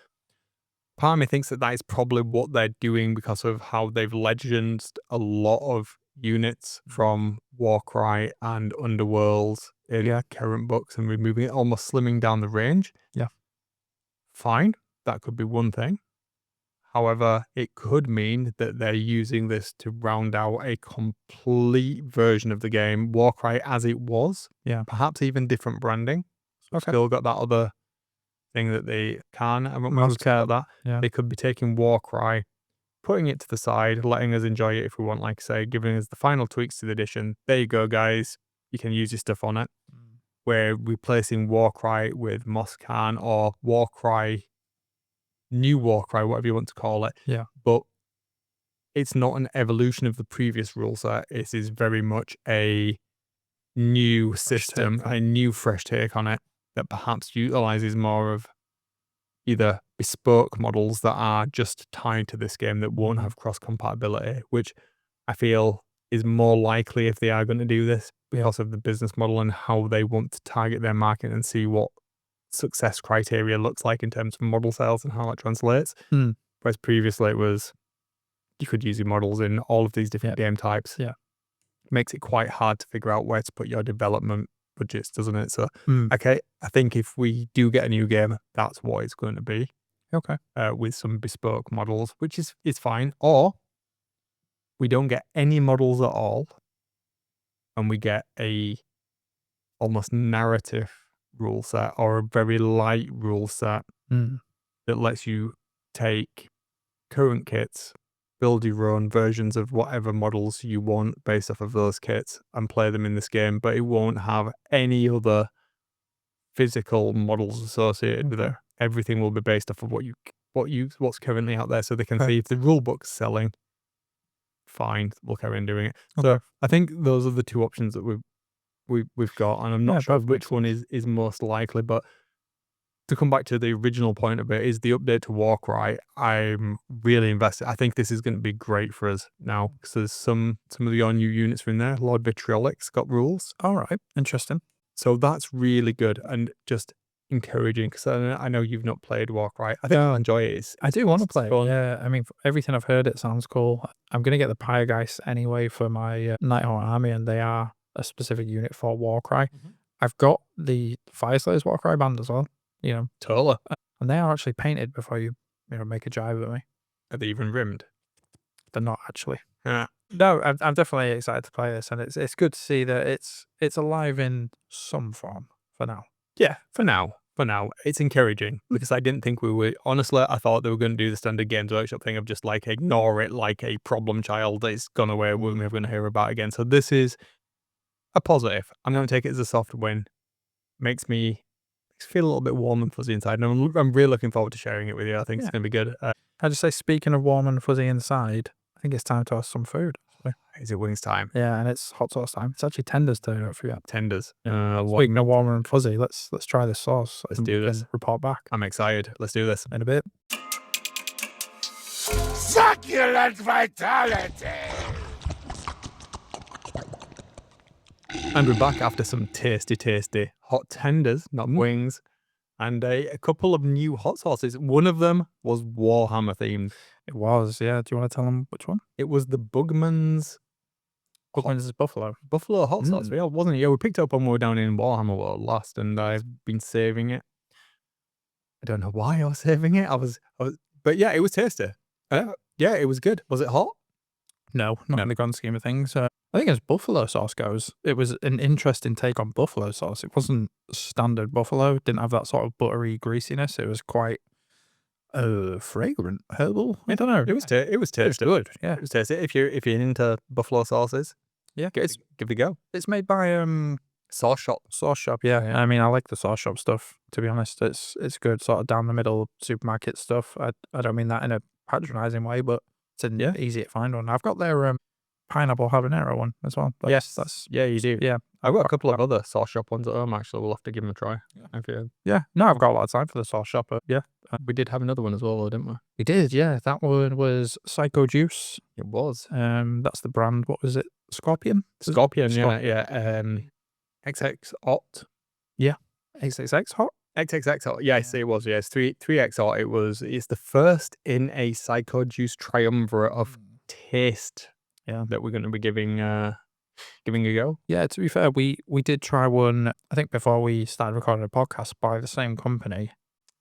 Part of me thinks that is probably what they're doing because of how they've legended a lot of units from Warcry and Underworld in Yeah. current books and removing it, almost slimming down the range. Yeah. Fine, that could be one thing. However, it could mean that they're using this to round out a complete version of the game, Warcry as it was. Yeah. Perhaps even different branding. Okay. Still got that other thing that they can. I won't Must about that. Yeah. They could be taking Warcry, putting it to the side, letting us enjoy it if we want, like I say, giving us the final tweaks to the edition. There you go, guys. You can use your stuff on it. We're replacing Warcry with Moscan or Warcry, new Warcry, whatever you want to call it. Yeah. But it's not an evolution of the previous rule set. It is very much a new system, a new fresh take on it that perhaps utilizes more of either bespoke models that are just tied to this game that won't have cross compatibility, which I feel is more likely if they are going to do this because of the business model and how they want to target their market and see what success criteria looks like in terms of model sales and how that translates. Whereas previously it was you could use your models in all of these different game types. Yeah. Makes it quite hard to figure out where to put your development budgets, doesn't it? So, Mm. okay, I think if we do get a new game, that's what it's going to be. Okay. With some bespoke models, which is fine. Or we don't get any models at all, and we get a almost narrative rule set or a very light rule set that lets you take current kits, build your own versions of whatever models you want based off of those kits and play them in this game, but it won't have any other physical models associated with it. Everything will be based off of what's currently out there, so they can see if the rule book's selling. Fine, we'll carry on doing it. So I think those are the two options that we've got, and I'm not sure which one is most likely, but to come back to the original point of it, is the update to Warcry. I'm really invested. I think this is going to be great for us now because there's some of your new units are in there. Lord Vitriolic's got rules. All right, interesting. So that's really good and just encouraging because I know you've not played Warcry. I think I'll enjoy it. I do want to play it. Yeah, I mean, everything I've heard, it sounds cool. I'm going to get the Pyregeist anyway for my Nighthaunt army, and they are a specific unit for Warcry. I've got the Fyreslayers Warcry band as well. You know, totally. And they are actually painted before you make a jive at me. Are they even rimmed? They're not actually. Yeah. No, I'm definitely excited to play this, and it's good to see that it's alive in some form for now. Yeah, for now. It's encouraging because I didn't think we were, honestly, I thought they were going to do the standard Games Workshop thing of just like ignore it like a problem child that's gone away, we're never going to hear about again. So this is a positive. I'm going to take it as a soft win. Makes me feel a little bit warm and fuzzy inside, and I'm really looking forward to sharing it with you. I think it's going to be good. I just say, speaking of warm and fuzzy inside, I think it's time to have some food. Is it wings time? Yeah, and it's hot sauce time. It's actually tenders today, don't forget. Tenders. Speaking of warm and fuzzy, let's try this sauce. Let's do this. Report back. I'm excited. Let's do this. In a bit. Succulent vitality! And we're back after some tasty hot tenders, not wings, and a couple of new hot sauces. One of them was Warhammer themed. It was, yeah. Do you want to tell them which one? It was the Bugman's Buffalo hot sauce. Yeah, wasn't it? Yeah, we picked it up when we were down in Warhammer World last, and I've been saving it. I don't know why I was saving it. I was, but yeah, it was tasty. Yeah, it was good. Was it hot? No, not in the grand scheme of things. I think as buffalo sauce goes, it was an interesting take on buffalo sauce. It wasn't standard buffalo. It didn't have that sort of buttery greasiness. It was quite fragrant, herbal. I don't know. It was tasty. It was good. Yeah, it was tasty. If you're into buffalo sauces, yeah, give it a go. It's made by Sauce Shop. Sauce Shop. Yeah. I mean, I like the Sauce Shop stuff. To be honest, it's good. Sort of down the middle supermarket stuff. I don't mean that in a patronizing way, but it's an easy to find one. I've got their pineapple habanero one as well. That's you do. Yeah, I've got a couple of other Sauce Shop ones at home. Actually, we'll have to give them a try. Yeah. No, I've got a lot of time for the Sauce Shop. Yeah, we did have another one as well, though, didn't we? We did. Yeah, that one was Psycho Juice. It was. That's the brand. What was it? Scorpion. Scorpion. Yeah. XX Hot. Yeah. XXX Hot. XXX Hot. Yes, it was. Yes, 3X Hot. It's the first in a Psycho Juice triumvirate of taste Yeah. that we're going to be giving a go. Yeah, to be fair, we did try one, I think before we started recording the podcast, by the same company.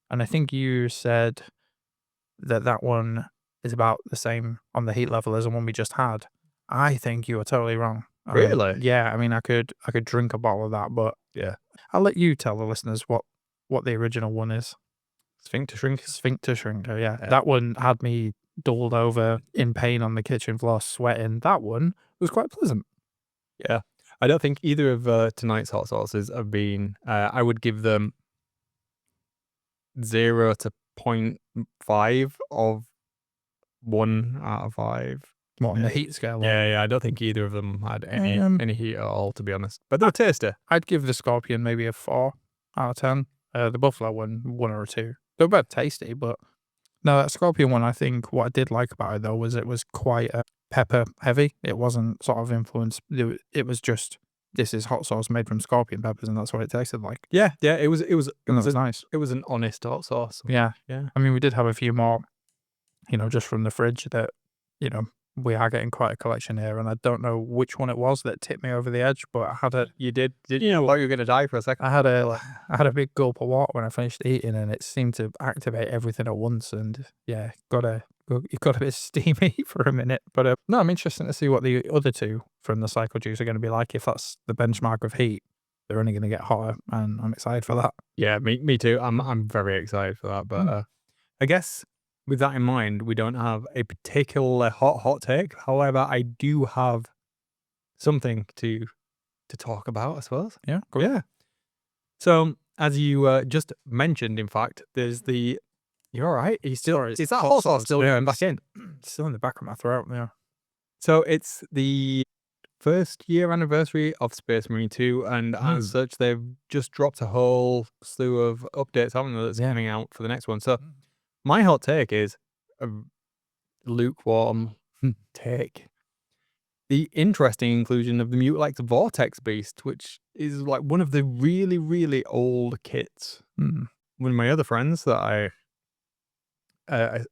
And I think you said that one is about the same on the heat level as the one we just had. I think you were totally wrong. Really? Yeah, I mean, I could drink a bottle of that, but Yeah. I'll let you tell the listeners what the original one is. Sphincter Shrinker. Sphincter Shrinker, yeah. That one had me doubled over in pain on the kitchen floor, sweating. That one was quite pleasant. Yeah. I don't think either of tonight's hot sauces have been, I would give them 0 to 0.5 of 1 out of 5. What, on the heat scale? Yeah, I don't think either of them had any heat at all, to be honest. But they're tasty. I'd give the Scorpion maybe a 4 out of 10. The Buffalo one, 1 or a 2. They're both tasty, but no, that Scorpion one, I think what I did like about it though was it was quite pepper heavy. It wasn't sort of influenced. It was just, this is hot sauce made from scorpion peppers, and that's what it tasted like. Yeah, it was Nice. It was an honest hot sauce. Yeah. Yeah. I mean, we did have a few more, just from the fridge that, we are getting quite a collection here, and I don't know which one it was that tipped me over the edge, but I had You did you know what? You were going to die for a second. I had a big gulp of water when I finished eating, and it seemed to activate everything at once, and yeah, it got a bit steamy for a minute. But no, I'm interested to see what the other two from the Cycle Juice are going to be like. If that's the benchmark of heat, they're only going to get hotter, and I'm excited for that. Yeah, me too. I'm very excited for that. But I guess with that in mind, we don't have a particular hot take. However, I do have something to talk about, I suppose. Yeah, cool. Yeah. So as you just mentioned, in fact, there's the. You're all right. Is that hot sauce still going back in? Still in the back of my throat. Yeah. So it's the first year anniversary of Space Marine 2, and as such, they've just dropped a whole slew of updates, haven't they, that's coming out for the next one. So my hot take is a lukewarm take. The interesting inclusion of the Mutilex Vortex Beast, which is like one of the really, really old kits. One of my other friends that I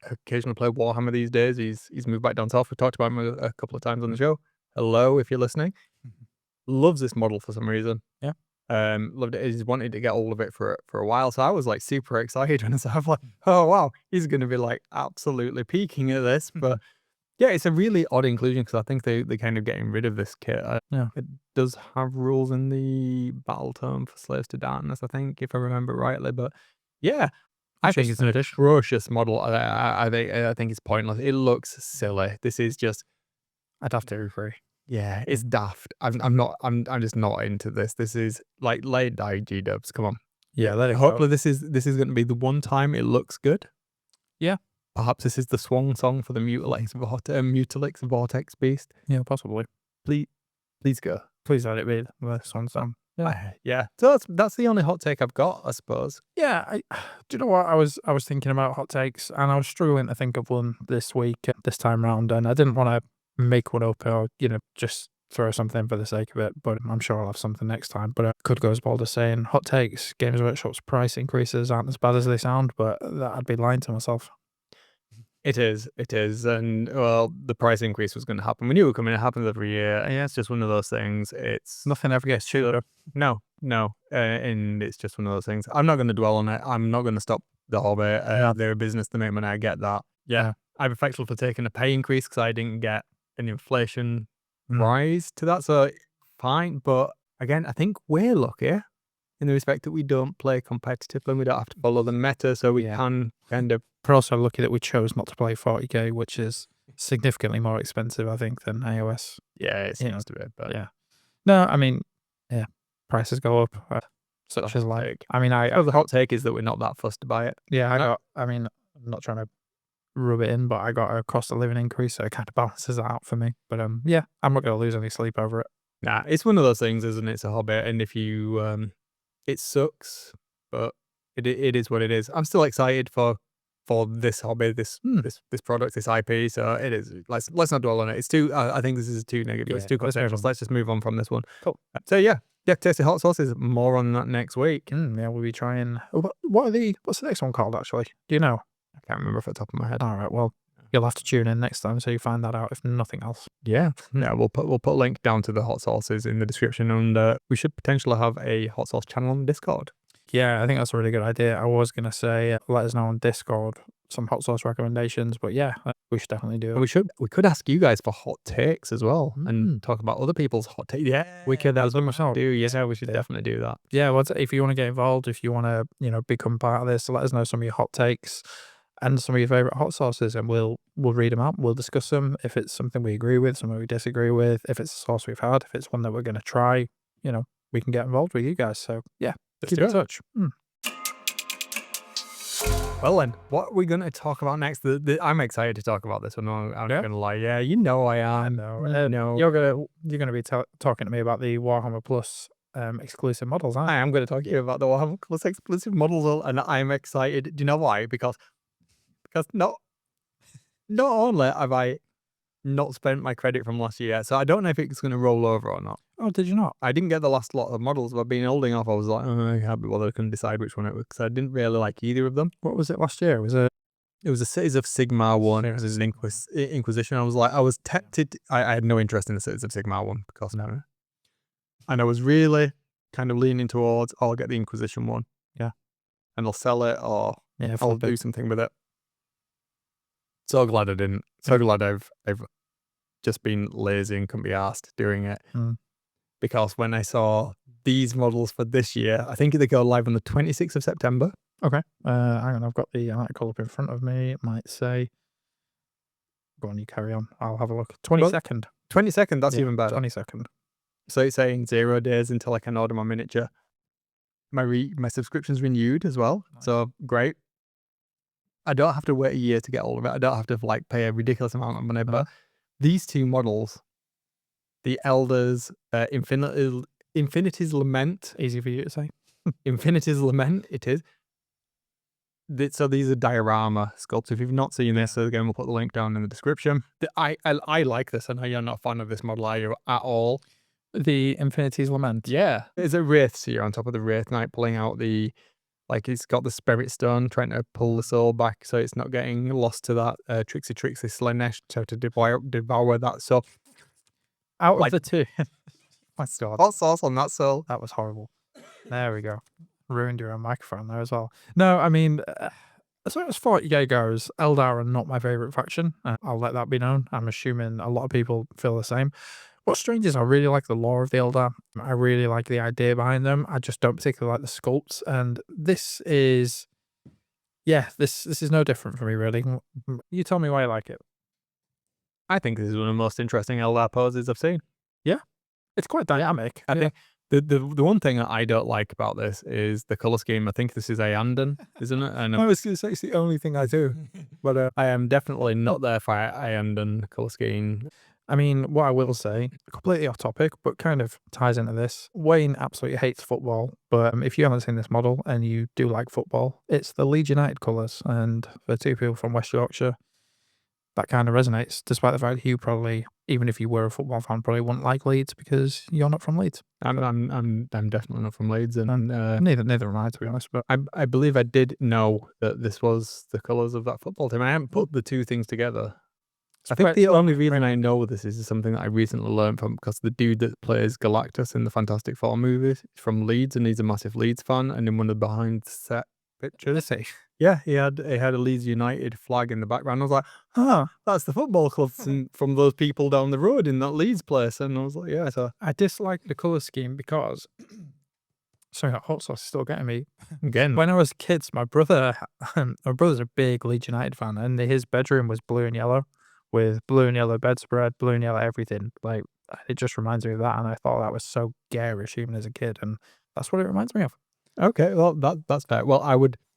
occasionally play Warhammer these days, he's moved back down south. We've talked about him a couple of times on the show. Hello, if you're listening. Loves this model for some reason. Yeah. Loved it. He's wanted to get all of it for a while. So I was like super excited when I was like, oh wow, he's going to be like absolutely peaking at this. But yeah, it's a really odd inclusion because I think they're kind of getting rid of this kit. It does have rules in the Battletome for Slaves to Darkness, I think, if I remember rightly. But yeah, I think it's an atrocious model. I think it's pointless. It looks silly. This is just, I'd have to refree. Yeah, it's daft. I'm just not into this. This is like late die G-dubs. Come on. Yeah, let it go. Hopefully this is going to be the one time it looks good. Yeah. Perhaps this is the swan song for the Mutilex Vortex Beast. Yeah, possibly. Please go. Please let it be the swan song. Yeah. Yeah. So that's the only hot take I've got, I suppose. Yeah. Do you know what? I was thinking about hot takes, and I was struggling to think of one this week, this time round, and I didn't want to make one up or, just throw something for the sake of it, but I'm sure I'll have something next time. But I could go as bold as saying hot takes, Games Workshop's price increases aren't as bad as they sound, but I'd be lying to myself. It is. And well, the price increase was going to happen. We knew it was coming. It happens every year. And yeah, it's just one of those things. It's nothing ever gets cheaper. No. And it's just one of those things. I'm not going to dwell on it. I'm not going to stop the hobby. They're a business to make money. I get that. Yeah. I've effectively taken a pay increase because I didn't get an inflation rise to that. So fine. But again, I think we're lucky in the respect that we don't play competitively and we don't have to follow the meta. So we can kind of. We're also lucky that we chose not to play 40k, which is significantly more expensive, I think, than AOS. Yeah, it seems to be. But yeah. No, I mean, prices go up. Such as like, I mean, the hot take is that we're not that fussed to buy it. Yeah, I'm not trying to rub it in, but I got a cost of living increase, so it kind of balances that out for me. But I'm not going to lose any sleep over it. Nah, it's one of those things, isn't it? It's a hobby, and if you, it sucks, but it is what it is. I'm still excited for this hobby, this product, this IP. So it is. Let's not dwell on it. It's too. I think this is too negative. It's too controversial. Let's just move on from this one. Cool. So yeah, tasty hot sauces. More on that next week. Yeah, we'll be trying. What's the next one called? Actually, do you know? I can't remember off the top of my head. All right. Well, You'll have to tune in next time so you find that out, if nothing else. Yeah, we'll put a link down to the hot sauces in the description, and we should potentially have a hot sauce channel on Discord. Yeah, I think that's a really good idea. I was going to say, let us know on Discord some hot sauce recommendations, but yeah, we should definitely do it. We could ask you guys for hot takes as well and talk about other people's hot takes. Yeah, we could. That's what do. Yeah, we should definitely do that. Yeah, well, if you want to get involved, if you want to, become part of this, let us know some of your hot takes and some of your favorite hot sauces, and we'll read them out. We'll discuss them. If it's something we agree with, something we disagree with, if it's a sauce we've had, if it's one that we're going to try, we can get involved with you guys. So yeah, keep in touch. Well then, what are we going to talk about next? I'm excited to talk about this one. I'm not going to lie. Yeah, I am. I know. You're gonna be talking to me about the Warhammer Plus exclusive models, aren't you? I am going to talk to you about the Warhammer Plus exclusive models, and I'm excited. Do you know why? Because not only have I not spent my credit from last year, so I don't know if it's going to roll over or not. Oh, did you not? I didn't get the last lot of models, but I've been holding off. I was like, I can't be bothered. I couldn't decide which one it was because I didn't really like either of them. What was it last year? It was a Cities of Sigmar one. It was an Inquisition. I was tempted. I had no interest in the Cities of Sigmar one because no. And I was really kind of leaning towards, I'll get the Inquisition one. Yeah. And I'll sell it or I'll do something with it. So glad I didn't. So glad I've just been lazy and couldn't be asked doing it. Because when I saw these models for this year, I think they go live on the 26th of September. Okay. Hang on, I've got the article up in front of me. It might say, go on, you carry on. I'll have a look. 22nd. 22nd, that's even better. 22nd. So it's saying 0 days until I can order my miniature. My subscription's renewed as well. Nice. So great. I don't have to wait a year to get all of it. I don't have to pay a ridiculous amount of money. But these two models, the Elders, Infinity's Lament. Easy for you to say. Infinity's Lament, it is. So these are diorama sculpts. If you've not seen this, so again, we'll put the link down in the description. I like this. I know you're not a fan of this model, are you, at all? The Infinity's Lament. Yeah. There's a Wraith Seer on top of the Wraith Knight pulling out it's got the Spirit Stone, trying to pull the soul back so it's not getting lost to that Trixie Slanesh, so to devour that. So out of the two. My God. Hot sauce on that soul. That was horrible. There we go. Ruined your own microphone there as well. No, I mean, as far as 40k goes, Eldar are not my favourite faction. I'll let that be known. I'm assuming a lot of people feel the same. What's strange is I really like the lore of the Eldar. I really like the idea behind them. I just don't particularly like the sculpts. And this is, this is no different for me, really. You tell me why you like it. I think this is one of the most interesting Eldar poses I've seen. Yeah. It's quite dynamic. I think the one thing that I don't like about this is the colour scheme. I think this is Ayandan, isn't it? And I was going to say it's the only thing I do. But I am definitely not there for Ayandan colour scheme. I mean, what I will say, completely off topic, but kind of ties into this. Wayne absolutely hates football, but if you haven't seen this model and you do like football, it's the Leeds United colours. And for two people from West Yorkshire, that kind of resonates, despite the fact that you probably, even if you were a football fan, probably wouldn't like Leeds because you're not from Leeds. I'm definitely not from Leeds, and neither am I, to be honest. But I believe I did know that this was the colours of that football team. I haven't put the two things together. I think the only reason I know this is something that I recently learned from, because the dude that plays Galactus in the Fantastic Four movies is from Leeds, and he's a massive Leeds fan. And in one of the behind set pictures, yeah, he had a Leeds United flag in the background. I was like, that's the football club from those people down the road in that Leeds place. And I was like, yeah. So I dislike the colour scheme because, sorry, that hot sauce is still getting me. Again, when I was kids, my brother's a big Leeds United fan, and his bedroom was blue and yellow, with blue and yellow bedspread, blue and yellow everything. Like, it just reminds me of that, and I thought that was so garish even as a kid, and that's what it reminds me of. Okay, well, that's fair. Well,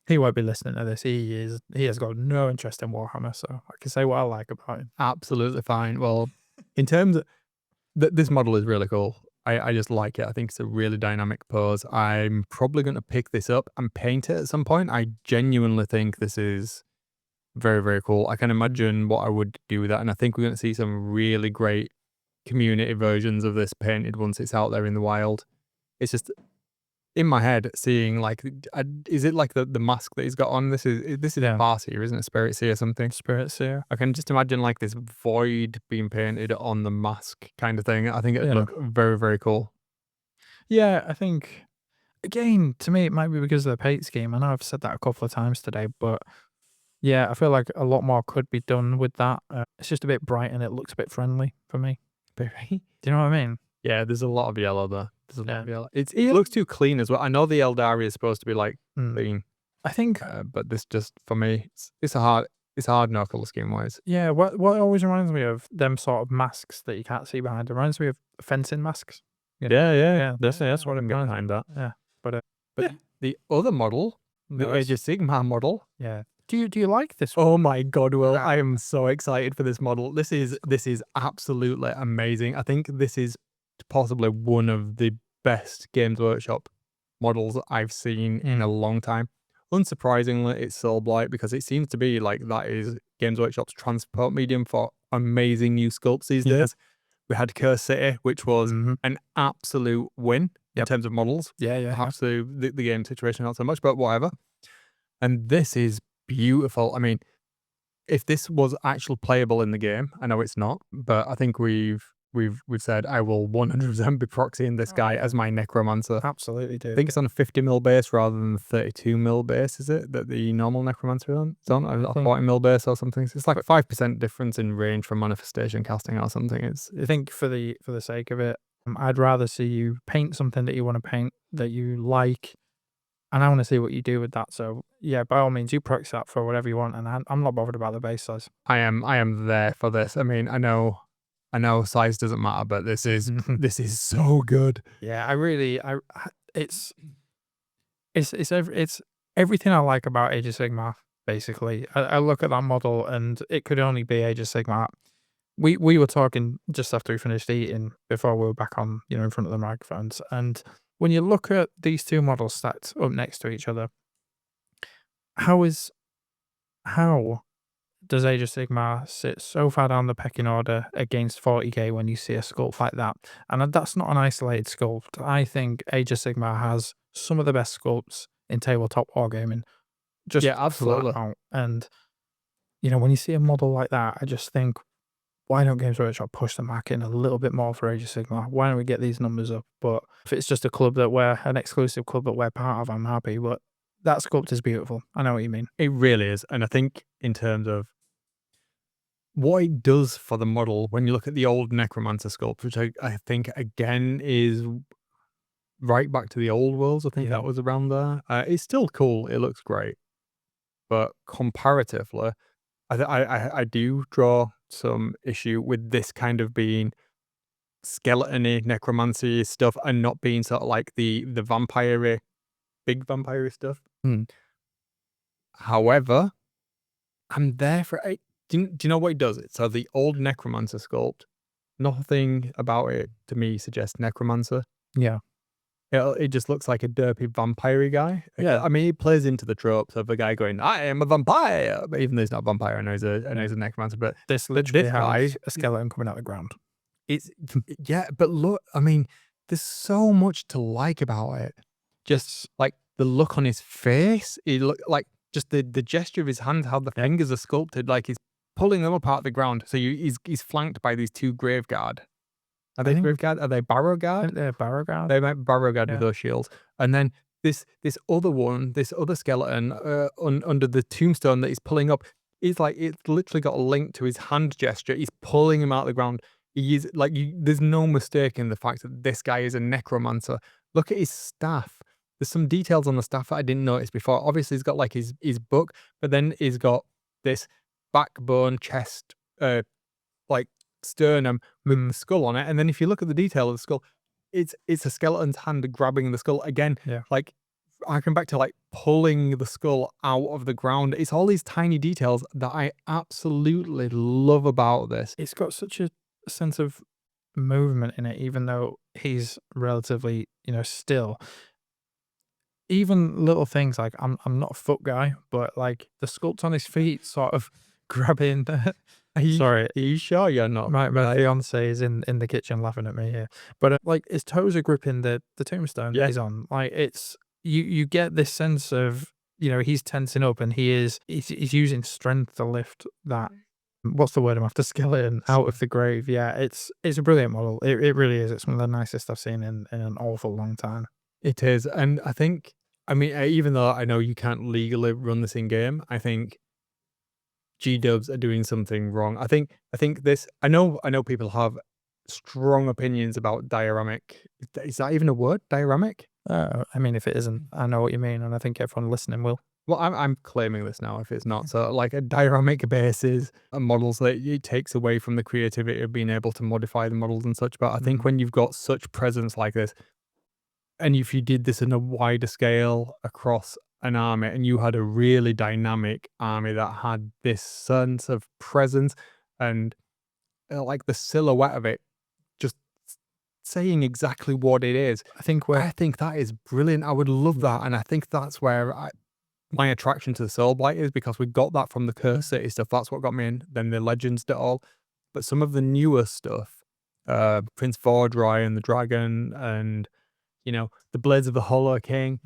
he won't be listening to this. He has got no interest in Warhammer, so I can say what I like about him. Absolutely fine. Well, in terms of this model is really cool. I just like it. I think it's a really dynamic pose. I'm probably going to pick this up and paint it at some point. I genuinely think this is very, very cool. I can imagine what I would do with that, and I think we're going to see some really great community versions of this painted once it's out there in the wild. It's in my head seeing like, is it like the mask that he's got on? This is Yeah. Farseer, isn't it? Spirit Seer or something. Spirit Seer. I can just imagine like this void being painted on the mask kind of thing. I think it'd Yeah. look very, very cool. Yeah, I think, again, to me, it might be because of the paint scheme. I know I've said that a couple of times today, but yeah, I feel like a lot more could be done with that. It's just a bit bright and it looks a bit friendly for me. Very. Do you know what I mean? Yeah, there's a lot of yellow there. There's a lot Yeah. of yellow. It looks too clean as well. I know the Eldari is supposed to be like clean, I think, but this just for me, it's a hard no color scheme wise. yeah, what always reminds me of them sort of masks that you can't see behind. It reminds me of fencing masks. Yeah. That's what it reminds me. behind that. Yeah, But the other model, the No, Age of Sigmar model. yeah. Do you like this one? Oh my god, Will, I am so excited for this model. This is absolutely amazing. I think this is possibly one of the best Games Workshop models I've seen in a long time. Unsurprisingly, it's Soulblight because it seems to be like that is Games Workshop's transport medium for amazing new sculpts these days. We had Curse City, which was an absolute win in terms of models. Yeah. Perhaps the game situation not so much, but whatever. And this is beautiful. I mean, if this was actually playable in the game, I know it's not, but I think we've said I will 100% be proxying this guy as my necromancer. Absolutely do. I think it's on a 50mm base rather than the 32mm base, is it? That the normal necromancer is on? A 40mm base or something. It's like 5% difference in range from manifestation casting or something. I think for the sake of it, I'd rather see you paint something that you want to paint, that you like, and I want to see what you do with that. So yeah, by all means, you proxy that for whatever you want, and I'm not bothered about the base size. I am there for this. I mean, I know size doesn't matter, but this is so good. Yeah, it's everything I like about Age of Sigmar. Basically, I look at that model, and it could only be Age of Sigmar. We were talking just after we finished eating before we were back on, in front of the microphones, and when you look at these two models stacked up next to each other, how does Age of Sigmar sit so far down the pecking order against 40k when you see a sculpt like that? And that's not an isolated sculpt. I think Age of Sigmar has some of the best sculpts in tabletop wargaming. Just absolutely. flat out. And, when you see a model like that, I just think, why don't Games Workshop push the market a little bit more for Age of Sigmar? Why don't we get these numbers up? But if it's just an exclusive club that we're part of, I'm happy. But that sculpt is beautiful. I know what you mean. It really is. And I think in terms of what it does for the model, when you look at the old Necromancer sculpt, which I think again is right back to the old worlds, I think that was around there. It's still cool. It looks great. But comparatively, I do draw some issue with this kind of being skeleton-y, necromancy stuff and not being sort of like the vampire-y, big vampire stuff. However, I'm there for it. Do you know what it does? So the old necromancer sculpt, nothing about it to me suggests necromancer. Yeah. It just looks like a derpy vampire guy. Yeah. I mean, it plays into the tropes of a guy going, I am a vampire. But even though he's not a vampire, I know he's a necromancer. But This literally this has guy, a skeleton coming out of the ground. But look, I mean, there's so much to like about it. Just like the look on his face, he look like just the gesture of his hand, how the fingers are sculpted, like he's pulling them up out of the ground. So he's flanked by these two grave guard. Are they grave guard? Are they barrow guard? I think they're barrow guard. They might barrow guard with those shields. And then this other skeleton under the tombstone that he's pulling up, it's literally got a link to his hand gesture. He's pulling him out of the ground. He's like, there's no mistake in the fact that this guy is a necromancer. Look at his staff. There's some details on the staff that I didn't notice before. Obviously, he's got like his book, but then he's got this backbone, chest, like sternum with the skull on it. And then if you look at the detail of the skull, it's a skeleton's hand grabbing the skull again. Yeah. Like I come back to like pulling the skull out of the ground. It's all these tiny details that I absolutely love about this. It's got such a sense of movement in it, even though he's relatively, still. Even little things like I'm not a foot guy, but like the sculpt on his feet sort of grabbing Sorry. Are you sure you're not? My fiance is in the kitchen laughing at me here. But like his toes are gripping the tombstone Yeah. he's on. Like it's you get this sense of, he's tensing up and he's using strength to lift that. What's the word I'm after? Skeleton out of the grave. Yeah, it's a brilliant model. It really is. It's one of the nicest I've seen in an awful long time. It is, and I think, I mean, even though I know you can't legally run this in game, I think G-dubs are doing something wrong. I think this. I know people have strong opinions about dioramic. Is that even a word? Dioramic? I mean, if it isn't, I know what you mean, and I think everyone listening will. Well, I'm claiming this now if it's not. So like a dioramic bases and models that it takes away from the creativity of being able to modify the models and such. But I think when you've got such presence like this, and if you did this in a wider scale across an army and you had a really dynamic army that had this sense of presence and like the silhouette of it, just saying exactly what it is. I think that is brilliant. I would love that. And I think that's where my attraction to the Soulblight is, because we got that from the Curse City stuff. That's what got me in. Then the Legends did all. But some of the newer stuff, Prince Vordry and the Dragon and, the Blades of the Hollow King,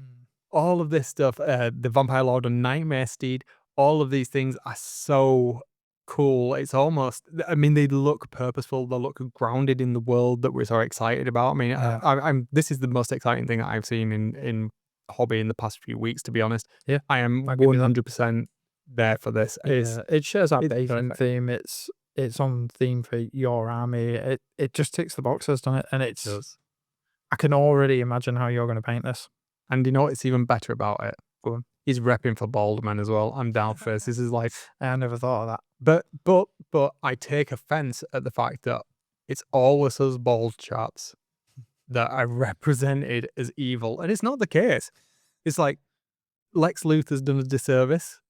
all of this stuff, the Vampire Lord and Nightmare Steed, all of these things are so cool. It's almost, I mean, they look purposeful. They look grounded in the world that we're so excited about. I mean, this is the most exciting thing that I've seen in hobby in the past few weeks, to be honest. Yeah, I am 100% there for this. It shares that bacon theme. It's on theme for your army. It just ticks the boxes, doesn't it? And it does. I can already imagine how you're going to paint this. And you know what's even better about it? Go on. He's repping for Baldman as well. I'm down for this. This is like, I never thought of that. But I take offense at the fact that it's always us bald chaps that are represented as evil, and it's not the case. It's like Lex Luthor's done a disservice.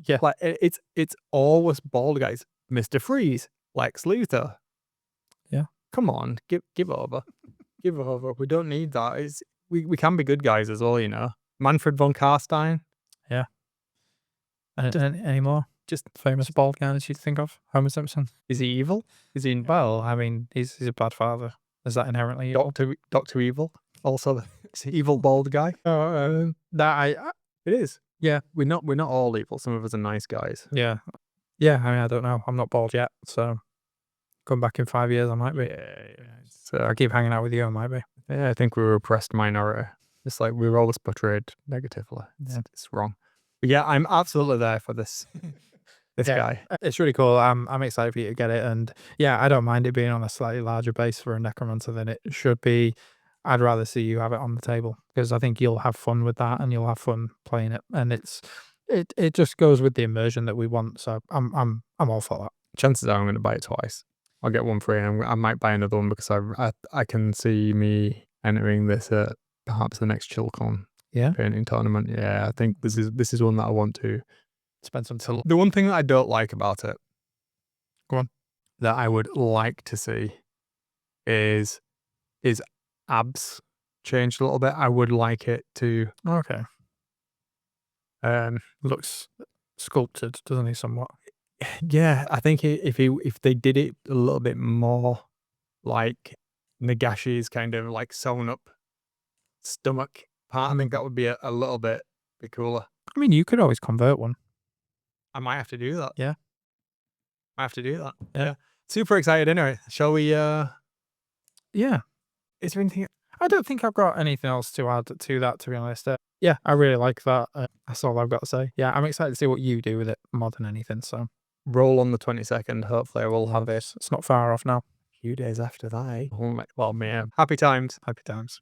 Yeah, like it's always bald guys. Mr. Freeze, Lex Luthor. Yeah, come on, give over, give over. We don't need that. We can be good guys as well, Manfred von Carstein. Yeah. And any more? Just famous bald guys you think of? Homer Simpson. Is he evil? Is he? Well, I mean, he's a bad father. Is that inherently evil? Doctor Evil, also the evil bald guy. It is. Yeah, we're not all evil. Some of us are nice guys. Yeah. I mean, I don't know. I'm not bald yet, so come back in 5 years, I might be. So I keep hanging out with you, I might be. Yeah, I think we were a oppressed minority. It's like we were always portrayed negatively. It's wrong. But yeah, I'm absolutely there for this. This guy. It's really cool. I'm excited for you to get it, and yeah, I don't mind it being on a slightly larger base for a necromancer than it should be. I'd rather see you have it on the table because I think you'll have fun with that and you'll have fun playing it, and it just goes with the immersion that we want. So I'm all for that. Chances are I'm going to buy it twice. I'll get one free, and I might buy another one because I can see me entering this at perhaps the next ChillCon painting tournament. Yeah, I think this is one that I want to spend some time. The one thing that I don't like about it, go on, that I would like to see is abs changed a little bit. I would like it to looks sculpted, doesn't he, somewhat? Yeah, I think if they did it a little bit more like Nagash's kind of like sewn up stomach part, I think that would be a little bit cooler. I mean, you could always convert one. I might have to do that. Yeah. I have to do that. Yeah. Super excited anyway. Shall we Yeah. Is there anything? I don't think I've got anything else to add to that, to be honest. Yeah, I really like that. That's all I've got to say. Yeah, I'm excited to see what you do with it more than anything. So roll on the 22nd. Hopefully I will have this. It's not far off now. A few days after that, eh? Well, man. Happy times. Happy times.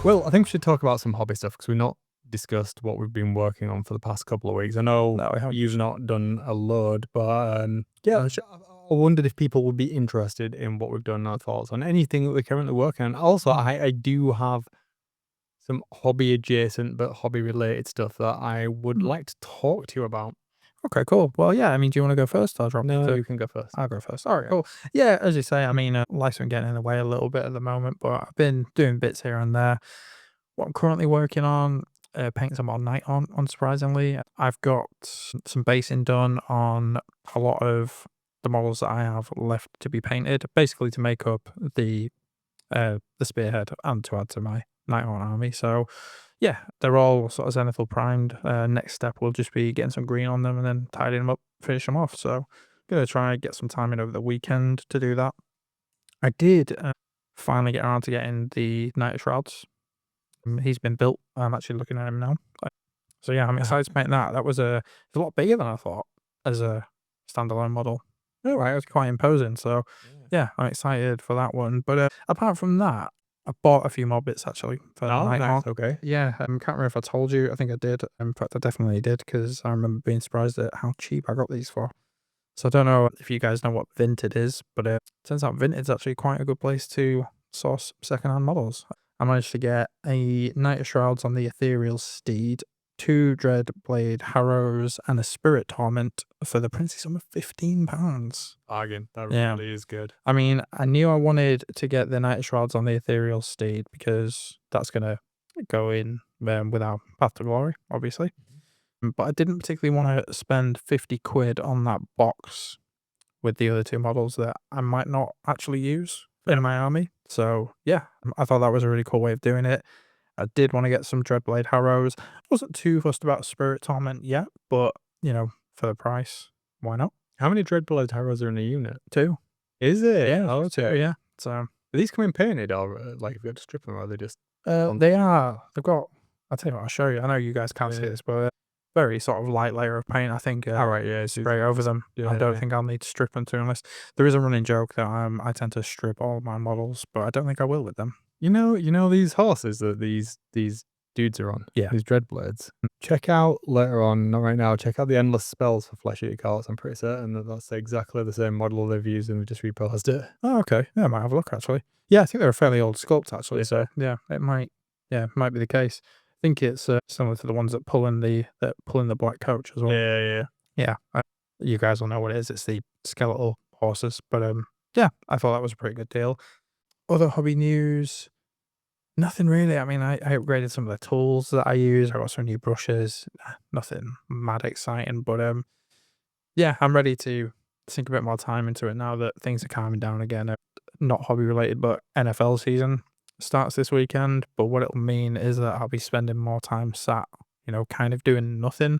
Well, I think we should talk about some hobby stuff because we've not discussed what we've been working on for the past couple of weeks. I know you've not done a load, but yeah, I wondered if people would be interested in what we've done and our thoughts on anything that we're currently working on. Also, I do have some hobby adjacent but hobby related stuff that I would like to talk to you about. Okay, cool. Well, yeah, I mean, do you want to go first? I'll drop No, you can go first. I'll go first. All right, cool. Yeah, as you say, I mean, life's been getting in the way a little bit at the moment, but I've been doing bits here and there. What I'm currently working on, painting some on Nighthaunt, unsurprisingly. I've got some basing done on a lot of the models that I have left to be painted, basically to make up the spearhead and to add to my Nighthaunt army. So yeah, they're all sort of zenithal primed. Next step will just be getting some green on them and then tidying them up, finish them off. So gonna try and get some time in over the weekend to do that. I did finally get around to getting the Knight of Shrouds. He's been built. I'm actually looking at him now. So yeah, I'm excited to paint that. That was a lot bigger than I thought as a standalone model. Oh, right, it was quite imposing. So yeah, I'm excited for that one. But apart from that, I bought a few more bits actually for Nighthaunt. Nice, okay. Yeah, can't remember if I told you. I think I did. In fact, I definitely did because I remember being surprised at how cheap I got these for. So I don't know if you guys know what Vinted is, but it turns out Vinted's actually quite a good place to source secondhand models. I managed to get a Knight of Shrouds on the Ethereal Steed, 2 Dreadblade Harrows, and a Spirit Torment for the princely sum of £15. Bargain. That Yeah. really is good. I mean, I knew I wanted to get the Knight of Shrouds on the Ethereal Steed because that's going to go in with our Path to Glory, obviously. But I didn't particularly want to spend 50 quid on that box with the other 2 models that I might not actually use in my army. So yeah, I thought that was a really cool way of doing it. I did want to get some Dreadblade Harrows. I wasn't too fussed about Spirit Torment yet, but you know, for the price, why not? How many Dreadblade Harrows are in a unit? 2. Is it? Yeah, Oh, 2, okay. yeah. So Are these coming painted or like if you had to strip them, or are they just they are. They've got. I'll tell you what. I'll show you. I know you guys can't see Yeah. this, but very sort of light layer of paint. I think. all right? Yeah, Spray over them. Yeah, I don't yeah. think I'll need to strip them too, unless there is a running joke that I tend to strip all my models, but I don't think I will with them. You know these horses that these dudes are on. Yeah. These Dreadblades. Check out later on, not right now. Check out the endless spells for Flesh-Eater Courts. I'm pretty certain that that's exactly the same model they've used and we just reposed it. Oh, okay. Yeah, I might have a look actually. Yeah, I think they're a fairly old sculpt actually. Yeah. So yeah, it might be the case. I think it's similar to the ones that pull in the black coach as well. Yeah. Yeah, you guys will know what it is. It's the skeletal horses. But yeah, I thought that was a pretty good deal. Other hobby news, nothing really. I mean, I upgraded some of the tools that I use. I got some new brushes. Nothing mad exciting, but yeah, I'm ready to sink a bit more time into it now that things are calming down again. Not hobby related, but NFL season starts this weekend. But what it'll mean is that I'll be spending more time sat, kind of doing nothing.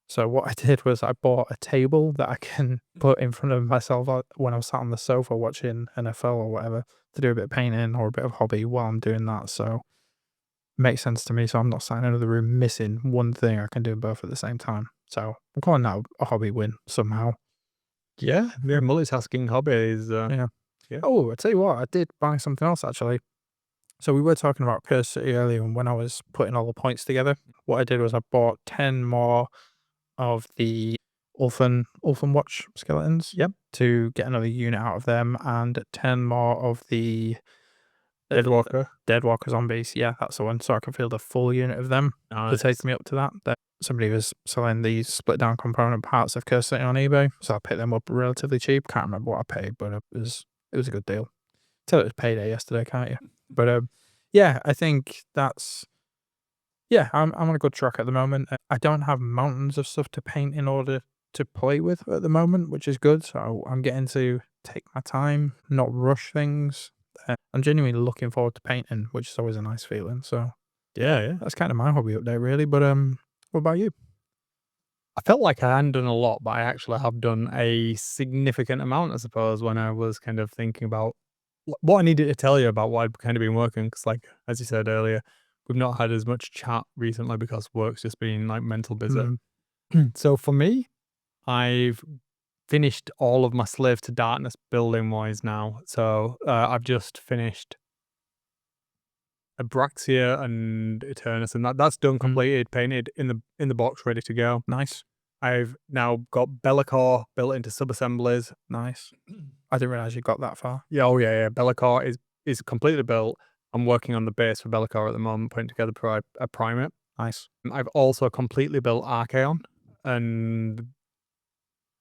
So what I did was I bought a table that I can put in front of myself when I'm sat on the sofa watching NFL or whatever to do a bit of painting or a bit of hobby while I'm doing that. So it makes sense to me. So I'm not sat in another room missing one thing. I can do both at the same time. So I'm calling that a hobby win somehow. Yeah, multitasking hobby is Yeah. Yeah. Oh, I tell you what, I did buy something else actually. So we were talking about Curse City earlier, and when I was putting all the points together, what I did was I bought 10 more of the Orphan Watch skeletons. Yep. To get another unit out of them, and 10 more of the Deadwalker zombies. Yeah, that's the one. So I can field a full unit of them to take me up to that. Somebody was selling these split down component parts of Curse City on eBay, so I picked them up relatively cheap. Can't remember what I paid, but it was a good deal. Tell it was payday yesterday, can't you? But yeah, I think that's. Yeah, I'm on a good track at the moment. I don't have mountains of stuff to paint in order to play with at the moment, which is good. So I'm getting to take my time, not rush things. I'm genuinely looking forward to painting, which is always a nice feeling. So Yeah. that's kind of my hobby update, really. But what about you? I felt like I hadn't done a lot, but I actually have done a significant amount, I suppose, when I was kind of thinking about what I needed to tell you about what I'd kind of been working. Because, like, as you said earlier, we've not had as much chat recently because work's just been like mental busy. So for me, I've finished all of my Slave to Darkness building wise now. So I've just finished Abraxia and Eternus, and that's done, completed, painted in the box, ready to go. Nice. I've now got Be'lakor built into sub-assemblies. Nice. I didn't realize you got that far. Yeah, Be'lakor is completely built. I'm working on the base for Be'lakor at the moment, putting together a primate. Nice. I've also completely built Archaon and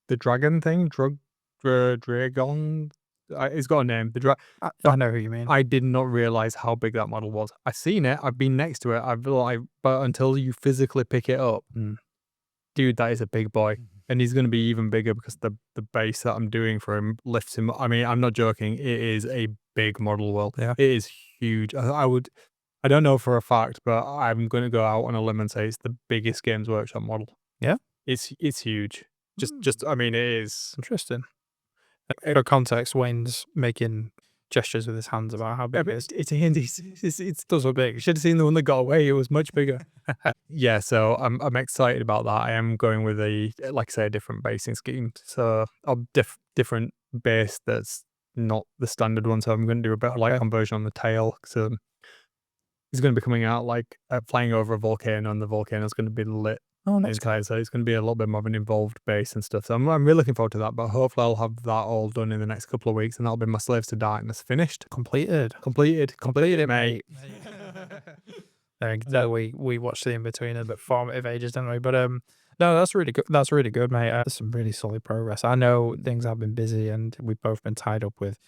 the dragon thing, Dragon It's got a name. The I know who you mean. I did not realize how big that model was. I've seen it. I've been next to it. But until you physically pick it up, dude, that is a big boy. And he's going to be even bigger because the base that I'm doing for him lifts him. I mean, I'm not joking. It is a big model world. Yeah. It is huge. I don't know for a fact, but I'm going to go out on a limb and say it's the biggest Games Workshop model. Yeah. It's huge. I mean, it is. Interesting. For context, Wayne's making gestures with his hands about how big it is. It's still so big. You should have seen the one that got away. It was much bigger. Yeah, so I'm excited about that. I am going with a different basing scheme. So a different base that's not the standard one. So I'm going to do a bit of light conversion on the tail. So he's going to be coming out flying over a volcano, and the volcano is going to be lit. Oh, that's cool. So it's going to be a little bit more of an involved base and stuff. So I'm really looking forward to that. But hopefully I'll have that all done in the next couple of weeks, and that'll be my Slaves to Darkness finished. Completed, mate. We watched the in-between a bit formative ages, didn't we? But no, that's really good. That's really good, mate. That's some really solid progress. I know things have been busy and we've both been tied up with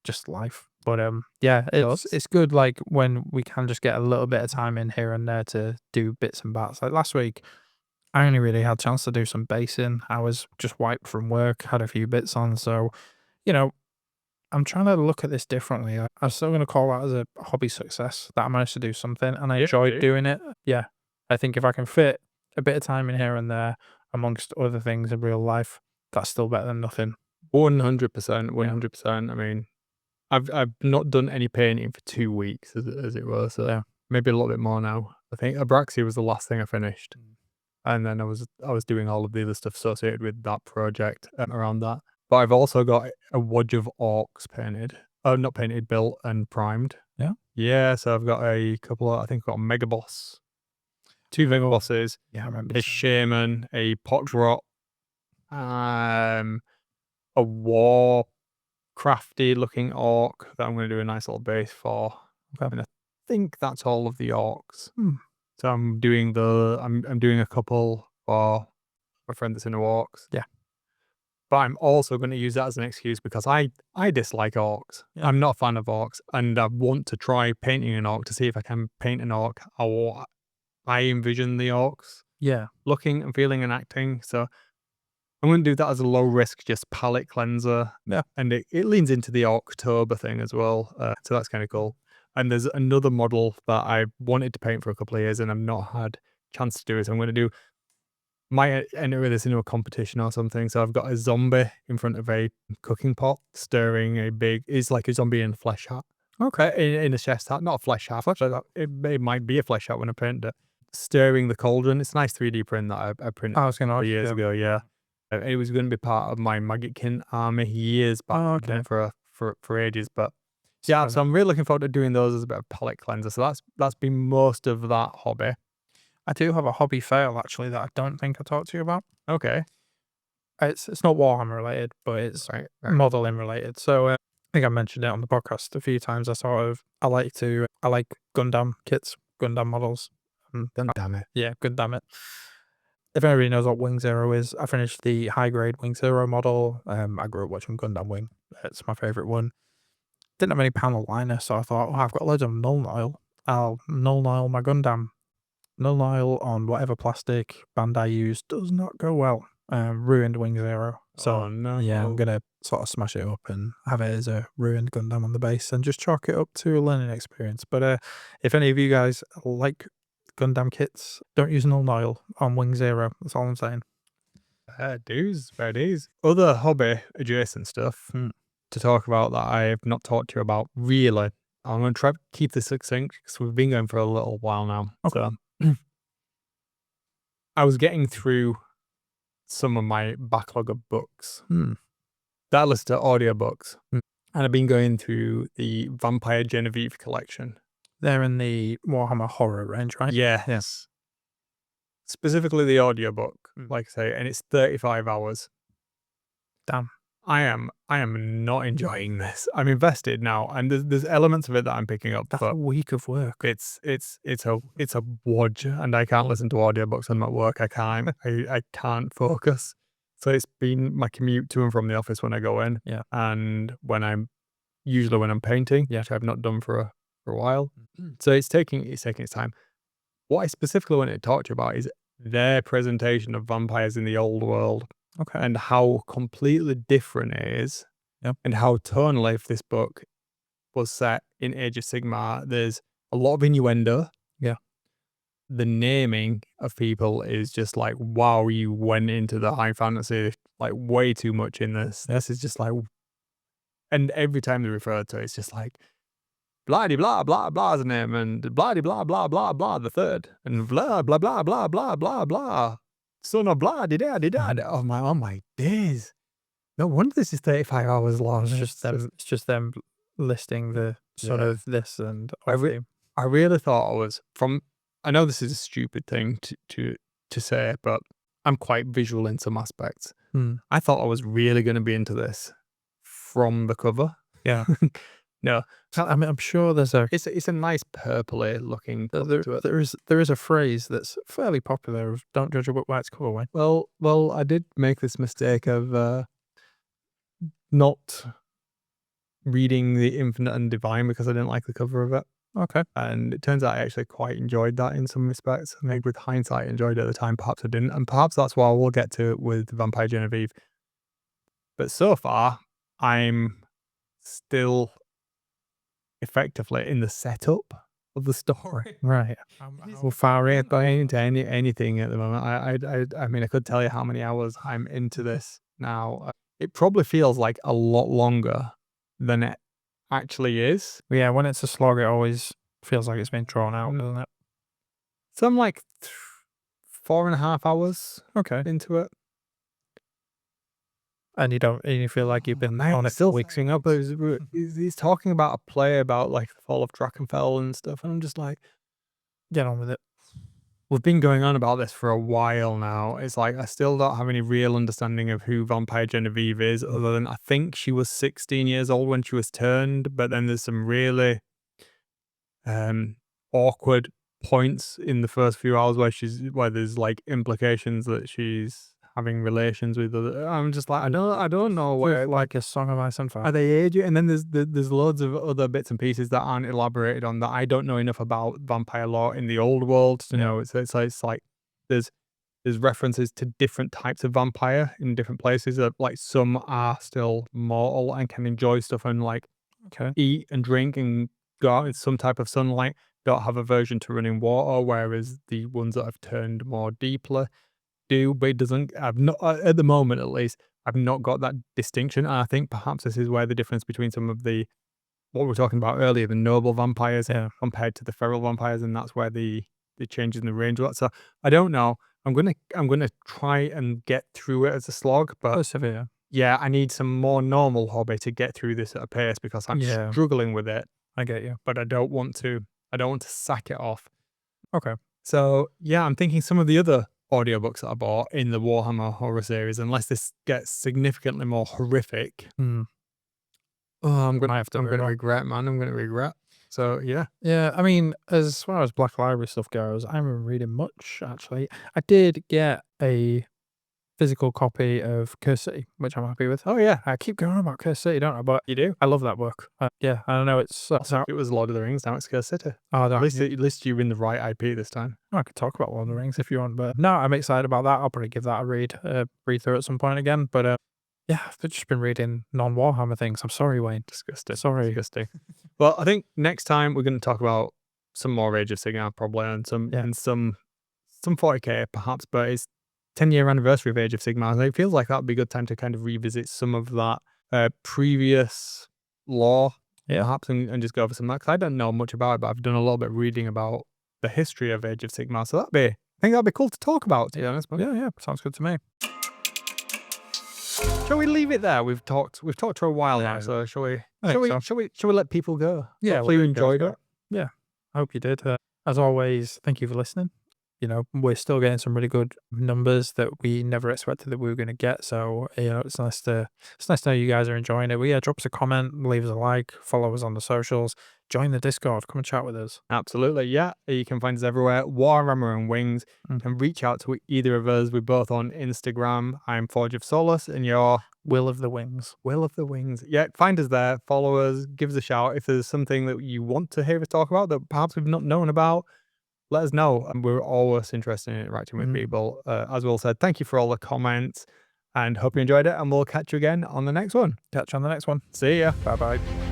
just life. But yeah, it's good like when we can just get a little bit of time in here and there to do bits and bats. Like last week, I only really had a chance to do some basing. I was just wiped from work, had a few bits on. So, I'm trying to look at this differently. I'm still going to call that as a hobby success that I managed to do something and I enjoyed doing it. Yeah. I think if I can fit a bit of time in here and there amongst other things in real life, that's still better than nothing. 100%. 100%. I mean, I've not done any painting for 2 weeks, as it were. So maybe a little bit more now. I think Abraxia was the last thing I finished. And then I was doing all of the other stuff associated with that project around that. But I've also got a wodge of orcs painted. Oh, not painted, built and primed. Yeah? Yeah, so I've got a couple of, I think I've got a mega boss. 2 mega bosses. Yeah, I remember. A shaman, a potrot, a war crafty looking orc that I'm going to do a nice little base for. Okay. And I think that's all of the orcs. So I'm doing I'm doing a couple for my friend that's into orcs. Yeah. But I'm also going to use that as an excuse because I dislike orcs. Yeah. I'm not a fan of orcs, and I want to try painting an orc to see if I can paint an orc how I envision the orcs. Yeah. Looking and feeling and acting. So I'm going to do that as a low risk, just palette cleanser. Yeah. And it leans into the October thing as well. So that's kind of cool. And there's another model that I wanted to paint for a couple of years and I've not had a chance to do it. So I'm going to might enter this into a competition or something. So I've got a zombie in front of a cooking pot, stirring it's like a zombie in a flesh hat. Okay. In a chest hat, not a flesh hat. It might be a flesh hat when I paint it. Stirring the cauldron. It's a nice 3D print that I printed years ago, yeah. It was going to be part of my Maggotkin army years back for ages, but yeah, so I'm really looking forward to doing those as a bit of palette cleanser. So that's been most of that hobby. I do have a hobby fail actually that I don't think I talked to you about. Okay. It's not Warhammer related, but it's modeling related. So I think I mentioned it on the podcast a few times. I like Gundam kits, Gundam models. Gundam it. Yeah, Gundam it. If anybody knows what Wing Zero is, I finished the high-grade Wing Zero model. I grew up watching Gundam Wing. It's my favourite one. Didn't have any panel liner, so I thought, I've got loads of null nile. I'll null nile my Gundam. Null nile on whatever plastic band I use does not go well. Ruined Wing Zero. So, no. Yeah, I'm going to sort of smash it up and have it as a ruined Gundam on the base and just chalk it up to a learning experience. But if any of you guys like Gundam kits, don't use null nile on Wing Zero. That's all I'm saying. Fair dues. Other hobby adjacent stuff to talk about that I have not talked to you about really. I'm going to try to keep this succinct because we've been going for a little while now. Okay. So I was getting through some of my backlog of books. That list of audiobooks. And I've been going through the Vampire Genevieve collection. They're in the Warhammer horror range, right? Yes. Specifically the audiobook, like I say, and it's 35 hours. Damn. I am not enjoying this. I'm invested now, and there's elements of it that I'm picking up. That's but a week of work. It's a wodge, and I can't listen to audiobooks on my work. I can't focus. So it's been my commute to and from the office when I go in. Yeah. And usually when I'm painting, Yeah. which I've not done for a while. So it's taking its time. What I specifically wanted to talk to you about is their presentation of vampires in the old world. Okay. And how completely different it is. Yep. And how tonally, if this book was set in Age of Sigmar, there's a lot of innuendo. Yeah. The naming of people is just like, wow, you went into the high fantasy like way too much in this. This is just like, and every time they refer to it, it's just like, blah blah blah blah's a name, and blah blah blah blah blah the third, and blah blah blah blah blah blah blah, son of blah di da di da. Oh my days! No wonder this is 35 hours long. It's just them listing the sort of this and I really thought I know this is a stupid thing to say, but I'm quite visual in some aspects. I thought I was really going to be into this from the cover. Yeah. No, I mean, I'm sure there's it's a nice purpley looking cover to it. there is a phrase that's fairly popular of "Don't judge a book by its cover." Way. Well, I did make this mistake of not reading The Infinite and Divine because I didn't like the cover of it. Okay. And it turns out I actually quite enjoyed that in some respects. Maybe with hindsight, I enjoyed it at the time. Perhaps I didn't. And perhaps that's why we'll get to it with Vampire Genevieve. But so far, I'm still effectively in the setup of the story. Right. How far into anything at the moment. I mean, I could tell you how many hours I'm into this now. It probably feels like a lot longer than it actually is. Yeah, when it's a slog, it always feels like it's been drawn out, doesn't it? So I'm like 4.5 hours into it. And you feel like you've been on it still for weeks. fixing up. He's talking about a play about like the fall of Drakenfell and stuff, and I'm just like, get on with it. We've been going on about this for a while now. It's like I still don't have any real understanding of who Vampire Genevieve is, other than I think she was 16 years old when she was turned, but then there's some really awkward points in the first few hours where there's like implications that she's having relations with other. I'm just like, I don't know where, like a Song of Ice and Fire. are they aging? And then there's loads of other bits and pieces that aren't elaborated on that I don't know enough about vampire lore in the old world to know. It's like there's references to different types of vampire in different places. Like some are still mortal and can enjoy stuff and like eat and drink and go out in some type of sunlight. Don't have aversion to running water, whereas the ones that have turned more deeply do, but it doesn't. I've not at the moment, at least. I've not got that distinction, and I think perhaps this is where the difference between some of what we were talking about earlier, the noble vampires, compared to the feral vampires, and that's where the changes in the range of that. So I don't know. I'm gonna try and get through it as a slog, but severe. Yeah, I need some more normal hobby to get through this at a pace because I'm struggling with it. I get you, but I don't want to sack it off. Okay. So yeah, I'm thinking some of the other audiobooks that I bought in the Warhammer horror series, unless this gets significantly more horrific, I'm gonna regret, man. I'm gonna regret. So yeah. I mean, as far as Black Library stuff goes, I haven't reading much actually. I did get a physical copy of Curse City, which I'm happy with. Oh yeah, I keep going on about Curse City, don't I? But you do. I love that book. Yeah, I don't know. It was Lord of the Rings. Now it's Curse City. Oh, at least you're in the right IP this time. I could talk about Lord of the Rings if you want, but no, I'm excited about that. I'll probably give that a read through at some point again. But yeah, I've just been reading non-Warhammer things. I'm sorry, Wayne. Disgusting. Sorry. Disgusting. Well, I think next time we're going to talk about some more Age of Sigmar probably, and some 40k perhaps, but it's 10-year anniversary of Age of Sigmar. So it feels like that would be a good time to kind of revisit some of that previous lore, perhaps, and just go over some of that. Because I don't know much about it, but I've done a little bit of reading about the history of Age of Sigmar. So I think that'd be cool to talk about, to be honest. But yeah, sounds good to me. Shall we leave it there? We've talked for a while now, so shall we let people go? Yeah, hopefully you enjoyed it. Yeah, I hope you did. As always, thank you for listening. you know, we're still getting some really good numbers that we never expected that we were going to get. So, you know, it's nice to know you guys are enjoying it. But yeah, drop us a comment, leave us a like, follow us on the socials, join the Discord, come and chat with us. Absolutely, yeah. You can find us everywhere. Warhammer and Wings. You can reach out to either of us. We're both on Instagram. I'm Forge of Solus, and you're Will of the Wings. Will of the Wings. Yeah, find us there. Follow us. Give us a shout if there's something that you want to hear us talk about that perhaps we've not known about. Let us know. And we're always interested in interacting with people. As Will said, thank you for all the comments, and hope you enjoyed it. And we'll catch you again on the next one. Catch you on the next one. See ya. Bye bye.